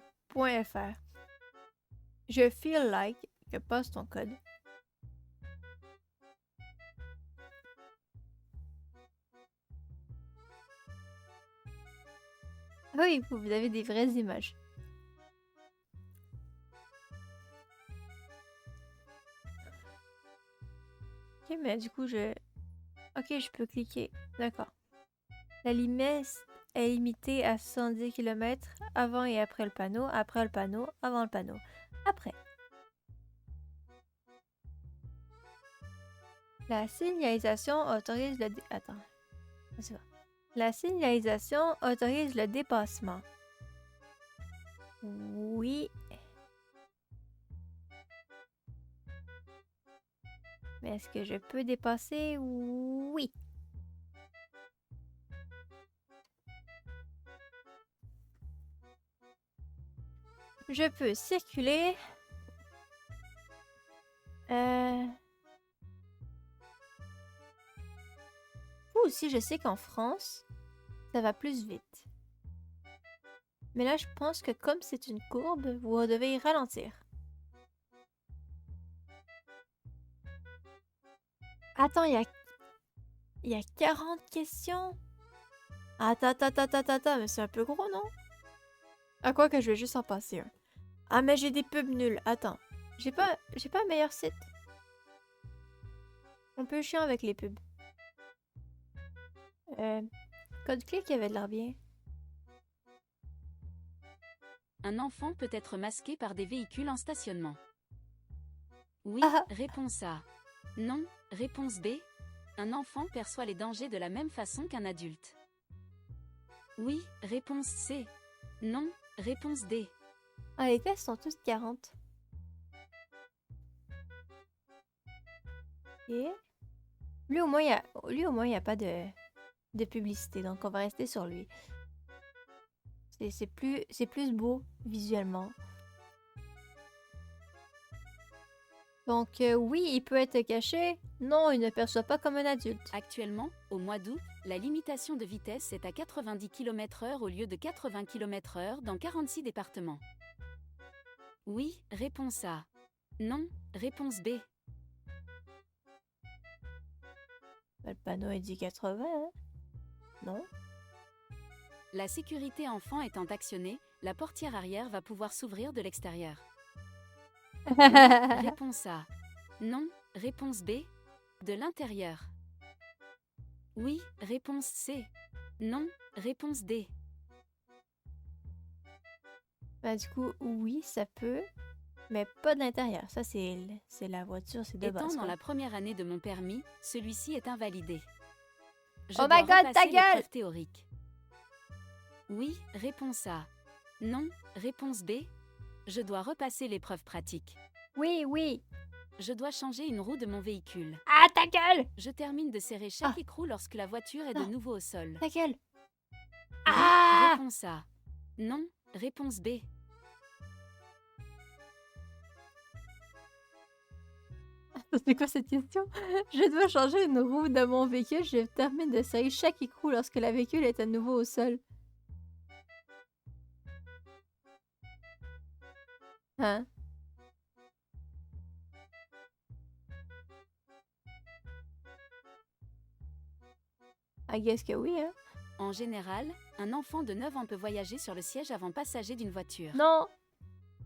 .fr. Je feel like que passe ton code. Oui, vous avez des vraies images. Ok, mais du coup, Ok, je peux cliquer. D'accord. La limite est limitée à 70 km avant et après le panneau, avant le panneau, après. La signalisation autorise le... Attends. C'est bon. La signalisation autorise le dépassement. Oui. Mais est-ce que je peux dépasser? Oui. Je peux circuler. Ou aussi, je sais qu'en France, ça va plus vite. Mais là, je pense que comme c'est une courbe, vous devez y ralentir. Attends, il y a 40 questions. Attends, mais c'est un peu gros, non? À quoi que je vais juste en passer un. Ah, mais j'ai des pubs nuls. Attends, j'ai pas un meilleur site. Un peu chiant avec les pubs. Code clic, il avait de l'air bien. Un enfant peut être masqué par des véhicules en stationnement. Oui, réponse A. Non, réponse B. Un enfant perçoit les dangers de la même façon qu'un adulte. Oui, réponse C. Non, réponse D. Ah, les tests sont tous 40. Et lui au moins il y a pas de publicité, donc on va rester sur lui. C'est plus beau visuellement. Donc oui, il peut être caché. Non, il ne perçoit pas comme un adulte. Actuellement, au mois d'août, la limitation de vitesse est à 90 km/h au lieu de 80 km/h dans 46 départements. Oui, réponse A. Non, réponse B. Le panneau est dit 80, hein? Non? La sécurité enfant étant actionnée, la portière arrière va pouvoir s'ouvrir de l'extérieur. Oui, réponse A. Non, réponse B. De l'intérieur. Oui, réponse C. Non, réponse D. Bah, du coup, oui, ça peut, mais pas de l'intérieur. Ça, c'est la voiture, c'est de Étant base, dans quoi. la première année de mon permis, celui-ci est invalidé. Je Oh dois my god, ta repasser gueule! l'épreuve théorique. Oui, réponse A. Non, réponse B. Je dois repasser l'épreuve pratique. Oui, oui. Je dois changer une roue de mon véhicule. Ah, ta gueule! Je termine de serrer chaque Ah. écrou lorsque la voiture est de Non. nouveau au sol. Ta gueule! Oui, Ah! réponse A. Non, réponse B. C'est quoi cette question? Je dois changer une roue de mon véhicule. Je termine de serrer chaque écrou lorsque le véhicule est à nouveau au sol. Hein? I guess que oui, hein? En général, un enfant de 9 ans peut voyager sur le siège avant passager d'une voiture. Non!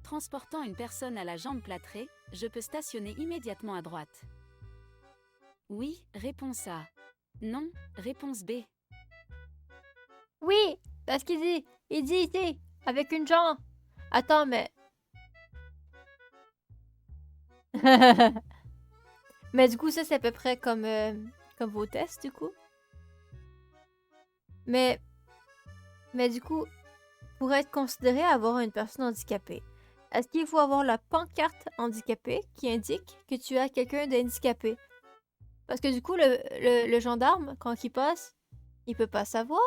Transportant une personne à la jambe plâtrée, je peux stationner immédiatement à droite. Oui, réponse A. Non, réponse B. Oui! Parce il dit ici, avec une jambe. Attends, mais... mais du coup, ça, c'est à peu près comme vos tests, du coup. Mais du coup, pour être considéré avoir une personne handicapée, est-ce qu'il faut avoir la pancarte handicapée qui indique que tu as quelqu'un d'handicapé? Parce que du coup, le gendarme, quand il passe, il peut pas savoir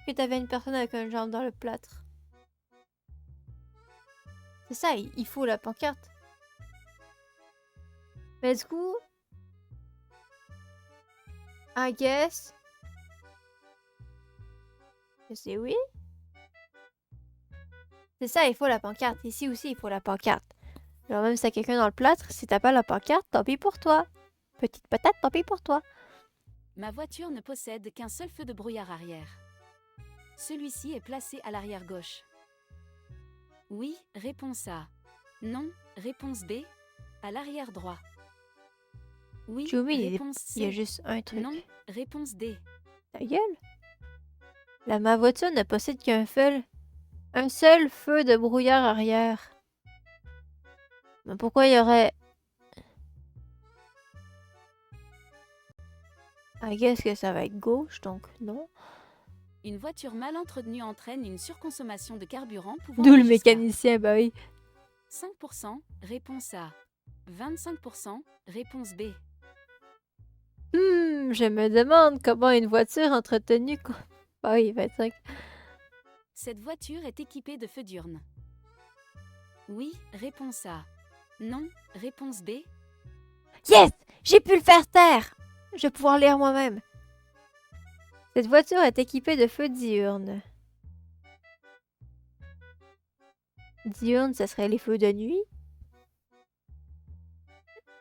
que tu avais une personne avec une jambe dans le plâtre. C'est ça, il faut la pancarte. Mais du coup, I guess... que c'est oui. C'est ça, il faut la pancarte. Ici aussi, il faut la pancarte. Alors même si t'as quelqu'un dans le plâtre, si t'as pas la pancarte, tant pis pour toi. Petite patate, tant pis pour toi. Ma voiture ne possède qu'un seul feu de brouillard arrière. Celui-ci est placé à l'arrière gauche. Oui, réponse A. Non, réponse B. À l'arrière droit. Oui, Jumi, réponse il y a C. juste un truc. Non, réponse D. Ta gueule. Ma voiture ne possède un seul feu de brouillard arrière. Mais pourquoi il y aurait... I guess que ça va être gauche, donc non. Une voiture mal entretenue entraîne une surconsommation de carburant pouvant D'où le aller jusqu'à mécanicien, bah oui. 5%, réponse A. 25%, réponse B. Je me demande comment une voiture entretenue... Ah oui, 25. Cette voiture est équipée de feux diurnes. Oui, réponse A. Non, réponse B. Yes! J'ai pu le faire taire! Je vais pouvoir lire moi-même. Cette voiture est équipée de feux diurnes. Diurnes, ce serait les feux de nuit.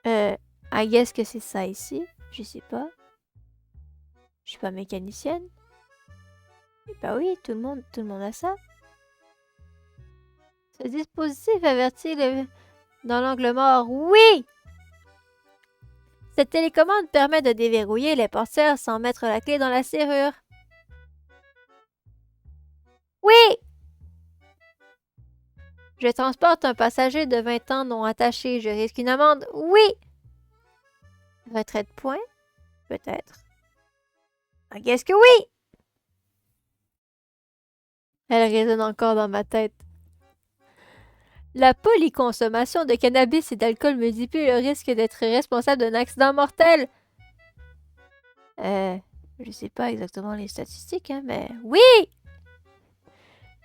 I guess que c'est ça ici. Je sais pas. Je suis pas mécanicienne. Bah oui, tout le monde a ça. Ce dispositif avertit dans l'angle mort. Oui! Cette télécommande permet de déverrouiller les portières sans mettre la clé dans la serrure. Oui! Je transporte un passager de 20 ans non attaché. Je risque une amende. Oui! Retrait de points? Peut-être. Qu'est-ce que oui? Elle résonne encore dans ma tête. La polyconsommation de cannabis et d'alcool multiplie le risque d'être responsable d'un accident mortel. Je sais pas exactement les statistiques, hein, mais oui!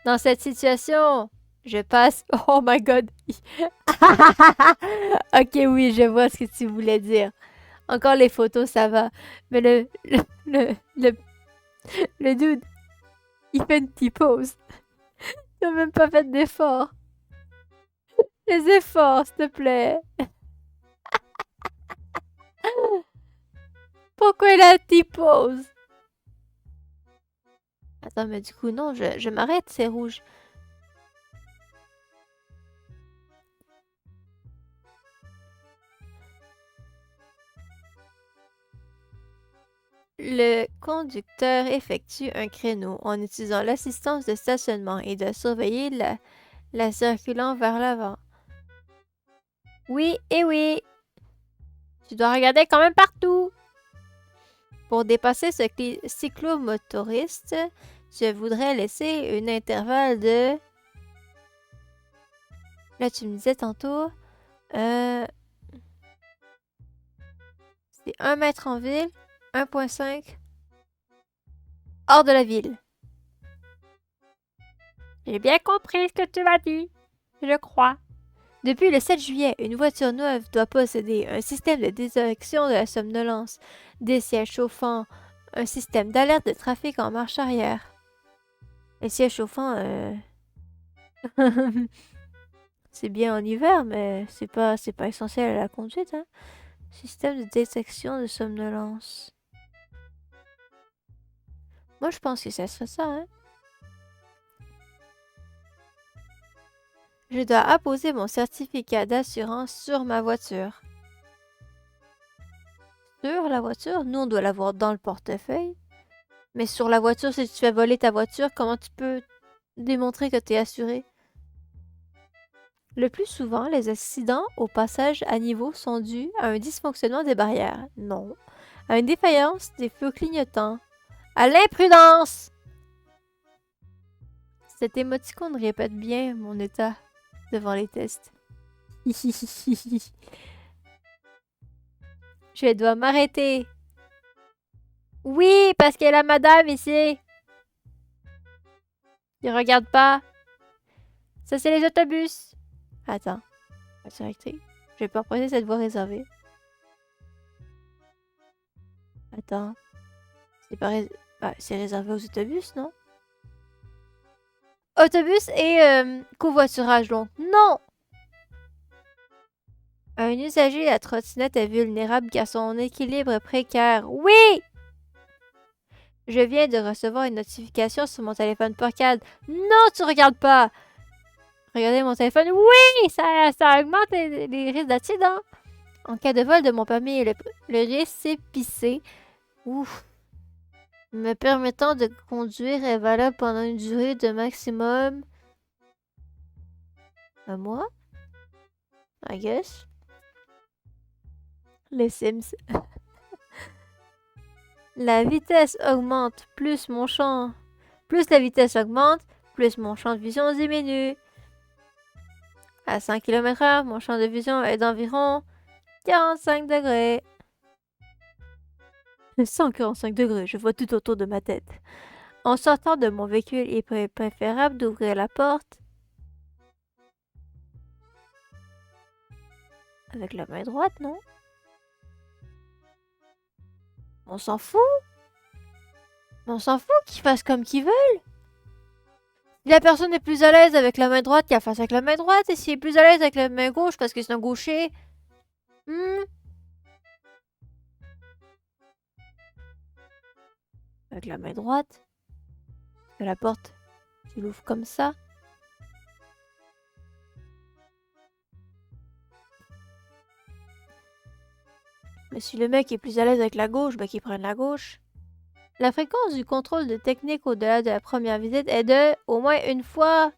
Dans cette situation, je passe... Oh my god! Ok, oui, je vois ce que tu voulais dire. Encore les photos, ça va. Mais le dude, il fait une petite pause. Il a même pas fait d'effort. Les efforts, s'il te plaît. Pourquoi il a une petite pause? Attends, mais du coup, non, je m'arrête, c'est rouge. Le conducteur effectue un créneau en utilisant l'assistance de stationnement et de surveiller la circulant vers l'avant. Oui, et oui! Tu dois regarder quand même partout! Pour dépasser ce cyclomotoriste, je voudrais laisser un intervalle de... Là, tu me disais tantôt... C'est 1 mètre en ville, 1,5 hors de la ville. J'ai bien compris ce que tu m'as dit, je crois. Depuis le 7 juillet, une voiture neuve doit posséder un système de détection de la somnolence, des sièges chauffants, un système d'alerte de trafic en marche arrière. Les sièges chauffants, c'est bien en hiver, mais c'est pas essentiel à la conduite, hein. Système de détection de somnolence. Moi, je pense que ça serait ça, hein. Je dois apposer mon certificat d'assurance sur ma voiture. Sur la voiture? Nous, on doit l'avoir dans le portefeuille. Mais sur la voiture, si tu fais voler ta voiture, comment tu peux démontrer que tu es assuré? Le plus souvent, les accidents au passage à niveau sont dus à un dysfonctionnement des barrières. Non. À une défaillance des feux clignotants. À l'imprudence! Cet émoticône répète bien mon état devant les tests. Je dois m'arrêter. Oui, parce qu'il y a la madame ici. Il regarde pas. Ça, c'est les autobus. Attends. Voiture électrique. Je vais pas reposer cette voie réservée. Attends. C'est pas c'est réservé aux autobus, non? Autobus et covoiturage, donc. Non! Un usager à trottinette est vulnérable car son équilibre est précaire. Oui! Je viens de recevoir une notification sur mon téléphone portable. Non, tu regardes pas! Regardez mon téléphone. Oui! Ça augmente les risques d'accident. En cas de vol de mon permis, le récépissé, ouf, me permettant de conduire est valable pendant une durée de maximum... un mois? I guess. Les Sims. La vitesse augmente, plus mon champ... Plus la vitesse augmente, plus mon champ de vision diminue. À 100 km/h, mon champ de vision est d'environ 45 degrés. 145 degrés, je vois tout autour de ma tête. En sortant de mon véhicule, il est préférable d'ouvrir la porte avec la main droite, non? On s'en fout. On s'en fout qu'ils fassent comme qu'ils veulent. Si la personne est plus à l'aise avec la main droite, qu'elle fasse avec la main droite. Et s'il est plus à l'aise avec la main gauche parce que c'est un gaucher... Avec la main droite. Que la porte, tu l'ouvres comme ça. Mais si le mec est plus à l'aise avec la gauche, bah qu'il prenne la gauche. La fréquence du contrôle de technique au-delà de la première visite est de au moins une fois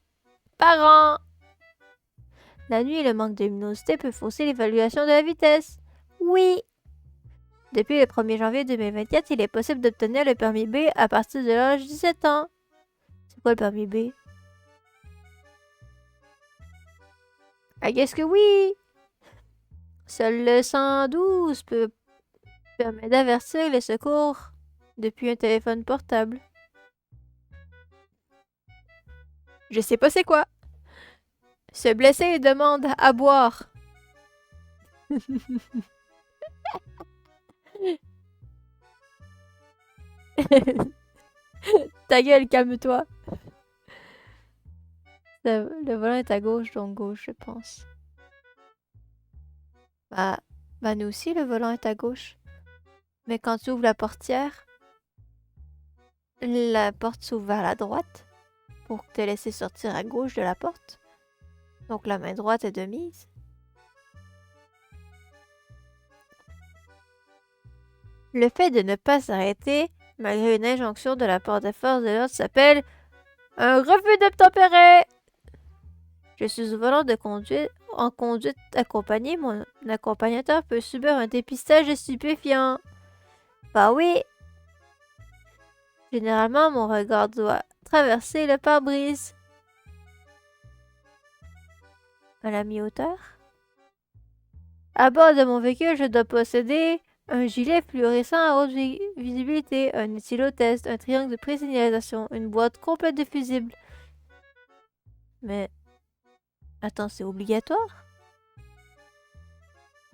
par an. La nuit, le manque de luminosité peut fausser l'évaluation de la vitesse. Oui. Depuis le 1er janvier 2024, il est possible d'obtenir le permis B à partir de l'âge de 17 ans. C'est quoi le permis B? I guess que oui. Seul le 112 permet d'avertir les secours depuis un téléphone portable. Je sais pas c'est quoi. Se blesser demande à boire. Ta gueule, calme-toi. Le volant est à gauche, donc gauche, je pense. Bah, nous aussi, le volant est à gauche. Mais quand tu ouvres la portière, la porte s'ouvre vers la droite pour te laisser sortir à gauche de la porte. Donc la main droite est de mise. Le fait de ne pas s'arrêter, malgré une injonction de la part des forces de l'ordre, s'appelle un refus d'obtempérer. Je suis au volant de conduite. En conduite accompagnée, mon accompagnateur peut subir un dépistage de stupéfiants. Bah oui. Généralement, mon regard doit traverser le pare-brise. À la mi-hauteur. À bord de mon véhicule, je dois posséder un gilet fluorescent à haute visibilité, un éthylotest, un triangle de présignalisation, une boîte complète de fusibles. Mais... Attends, c'est obligatoire?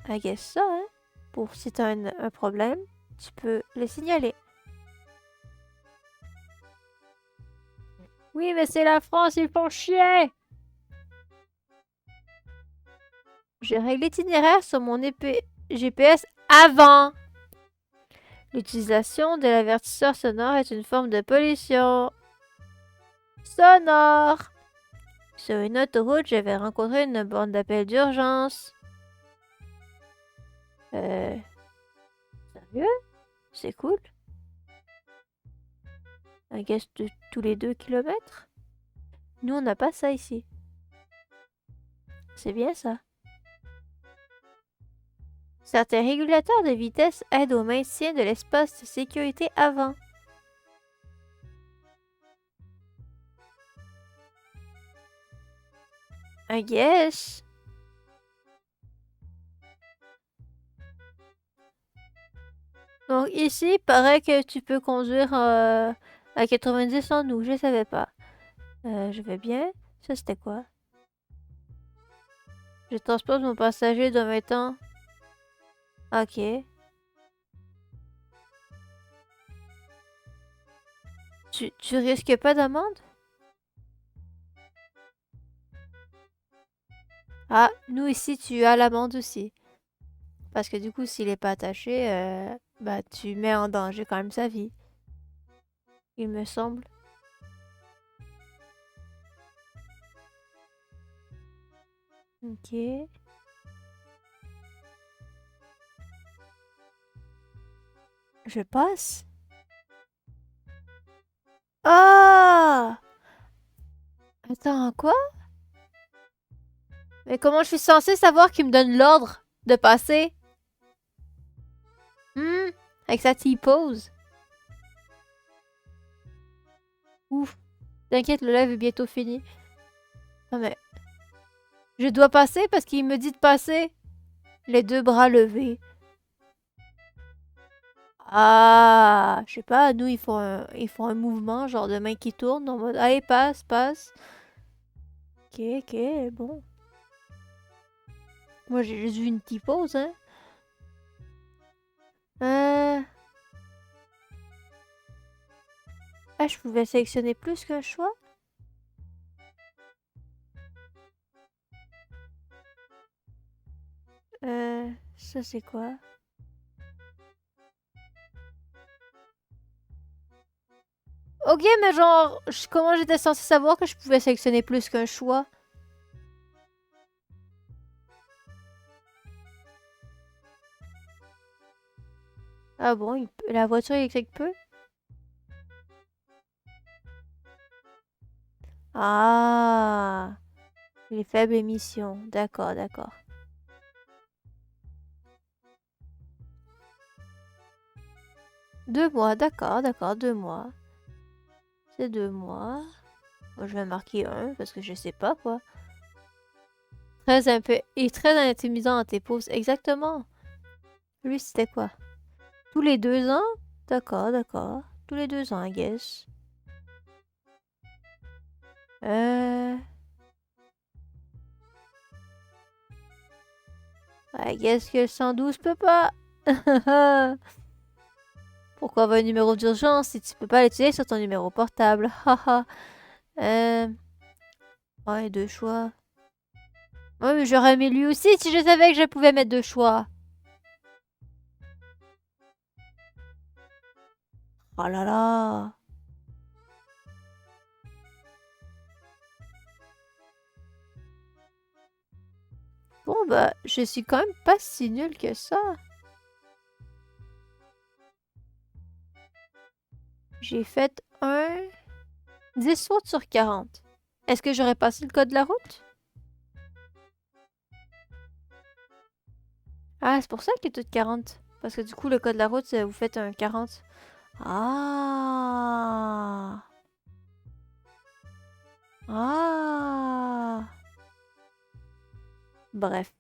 I guess ça, hein? Pour si t'as un problème, tu peux le signaler. Oui, mais c'est la France, ils font chier! J'ai réglé l'itinéraire sur mon GPS avant! L'utilisation de l'avertisseur sonore est une forme de pollution sonore. Sur une autoroute, j'avais rencontré une borne d'appel d'urgence. Sérieux? C'est cool. I guess de tous les 2 kilomètres? Nous, on n'a pas ça ici. C'est bien ça. Certains régulateurs de vitesse aident au maintien de l'espace de sécurité avant. I guess. Donc ici, il paraît que tu peux conduire à 90 en nous. Je savais pas. Je vais bien. Ça, c'était quoi? Je transporte mon passager de 20 ans. Ok. Tu risques pas d'amende? Ah, nous ici, tu as l'amende aussi. Parce que du coup, s'il est pas attaché, bah tu mets en danger quand même sa vie. Il me semble. Ok. Je passe? Ah! Attends, quoi? Mais comment je suis censée savoir qu'il me donne l'ordre de passer? Avec sa T-pose. Ouf. T'inquiète, le live est bientôt fini. Non mais... Je dois passer parce qu'il me dit de passer. Les 2 bras levés. Ah, je sais pas, nous, ils font un mouvement, genre de main qui tourne, en mode, allez, passe, passe. Ok, ok, bon. Moi, j'ai juste vu une petite pause, hein. Ah, je pouvais sélectionner plus qu'un choix? Ça, c'est quoi? Ok, mais genre, comment j'étais censée savoir que je pouvais sélectionner plus qu'un choix? Ah bon, la voiture électrique peut? Ah, les faibles émissions. D'accord, d'accord. 2 mois, d'accord, d'accord, 2 mois. C'est 2 mois. Moi, je vais marquer 1 parce que je sais pas quoi. Très un peu et très intimidant à tes pauses. Exactement. Lui, c'était quoi? Tous les 2 ans? D'accord, d'accord. Tous les 2 ans, I guess. I guess que le 112 peut pas. Pourquoi avoir un numéro d'urgence si tu peux pas l'utiliser sur ton numéro portable? Haha. Ouais, 2 choix. Ouais, mais j'aurais mis lui aussi si je savais que je pouvais mettre 2 choix. Oh là là. Bon, bah, je suis quand même pas si nulle que ça. J'ai fait 10 fautes sur 40. Est-ce que j'aurais passé le code de la route? Ah, c'est pour ça qu'il est tout 40. Parce que du coup, le code de la route, vous faites un 40. Ah! Ah! Bref.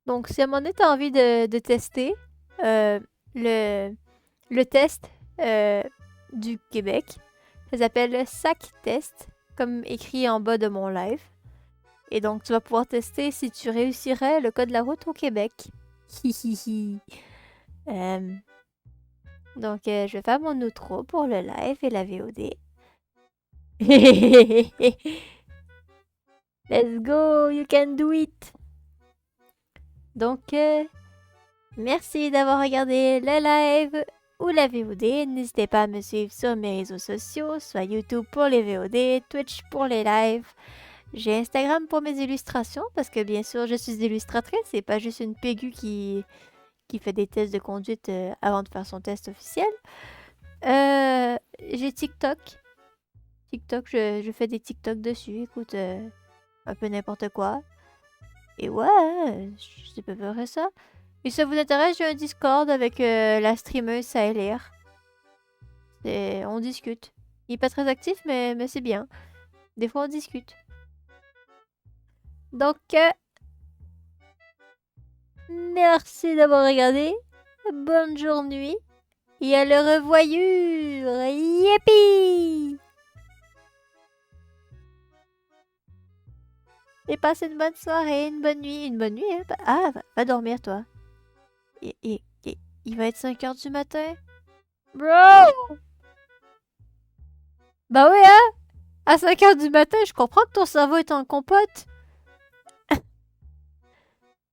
Donc, si à un moment donné, t'as envie de tester le test du Québec, ça s'appelle SAC Test, comme écrit en bas de mon live. Et donc, tu vas pouvoir tester si tu réussirais le code de la route au Québec. Hihihi. Donc, je vais faire mon outro pour le live et la VOD. Let's go, you can do it! Donc, merci d'avoir regardé le live ou la VOD. N'hésitez pas à me suivre sur mes réseaux sociaux, soit YouTube pour les VOD, Twitch pour les lives. J'ai Instagram pour mes illustrations, parce que bien sûr, je suis illustratrice, c'est pas juste une pégu qui fait des tests de conduite avant de faire son test officiel. J'ai TikTok. TikTok, je fais des TikTok dessus, écoute, un peu n'importe quoi. Et ouais, je peux faire ça. Et si ça vous intéresse, j'ai un Discord avec la streameuse Saëlir. On discute. Il est pas très actif, mais c'est bien. Des fois, on discute. Donc, merci d'avoir regardé. Bonne journée. Et à le revoyure. Yippee! Et passez une bonne soirée, une bonne nuit. Une bonne nuit, hein? Ah, va dormir, toi. Il va être 5 heures du matin. Bro! Bah oui, hein? À 5 heures du matin, je comprends que ton cerveau est en compote.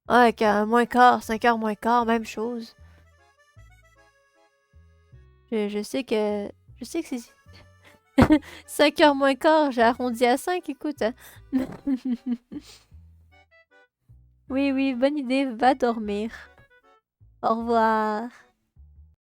Ouais, qu'à moins quart, 5 heures moins quart, même chose. Je sais que... Je sais que c'est... 5 heures moins quart, j'ai arrondi à 5, écoute. Hein. Oui, bonne idée, va dormir. Au revoir.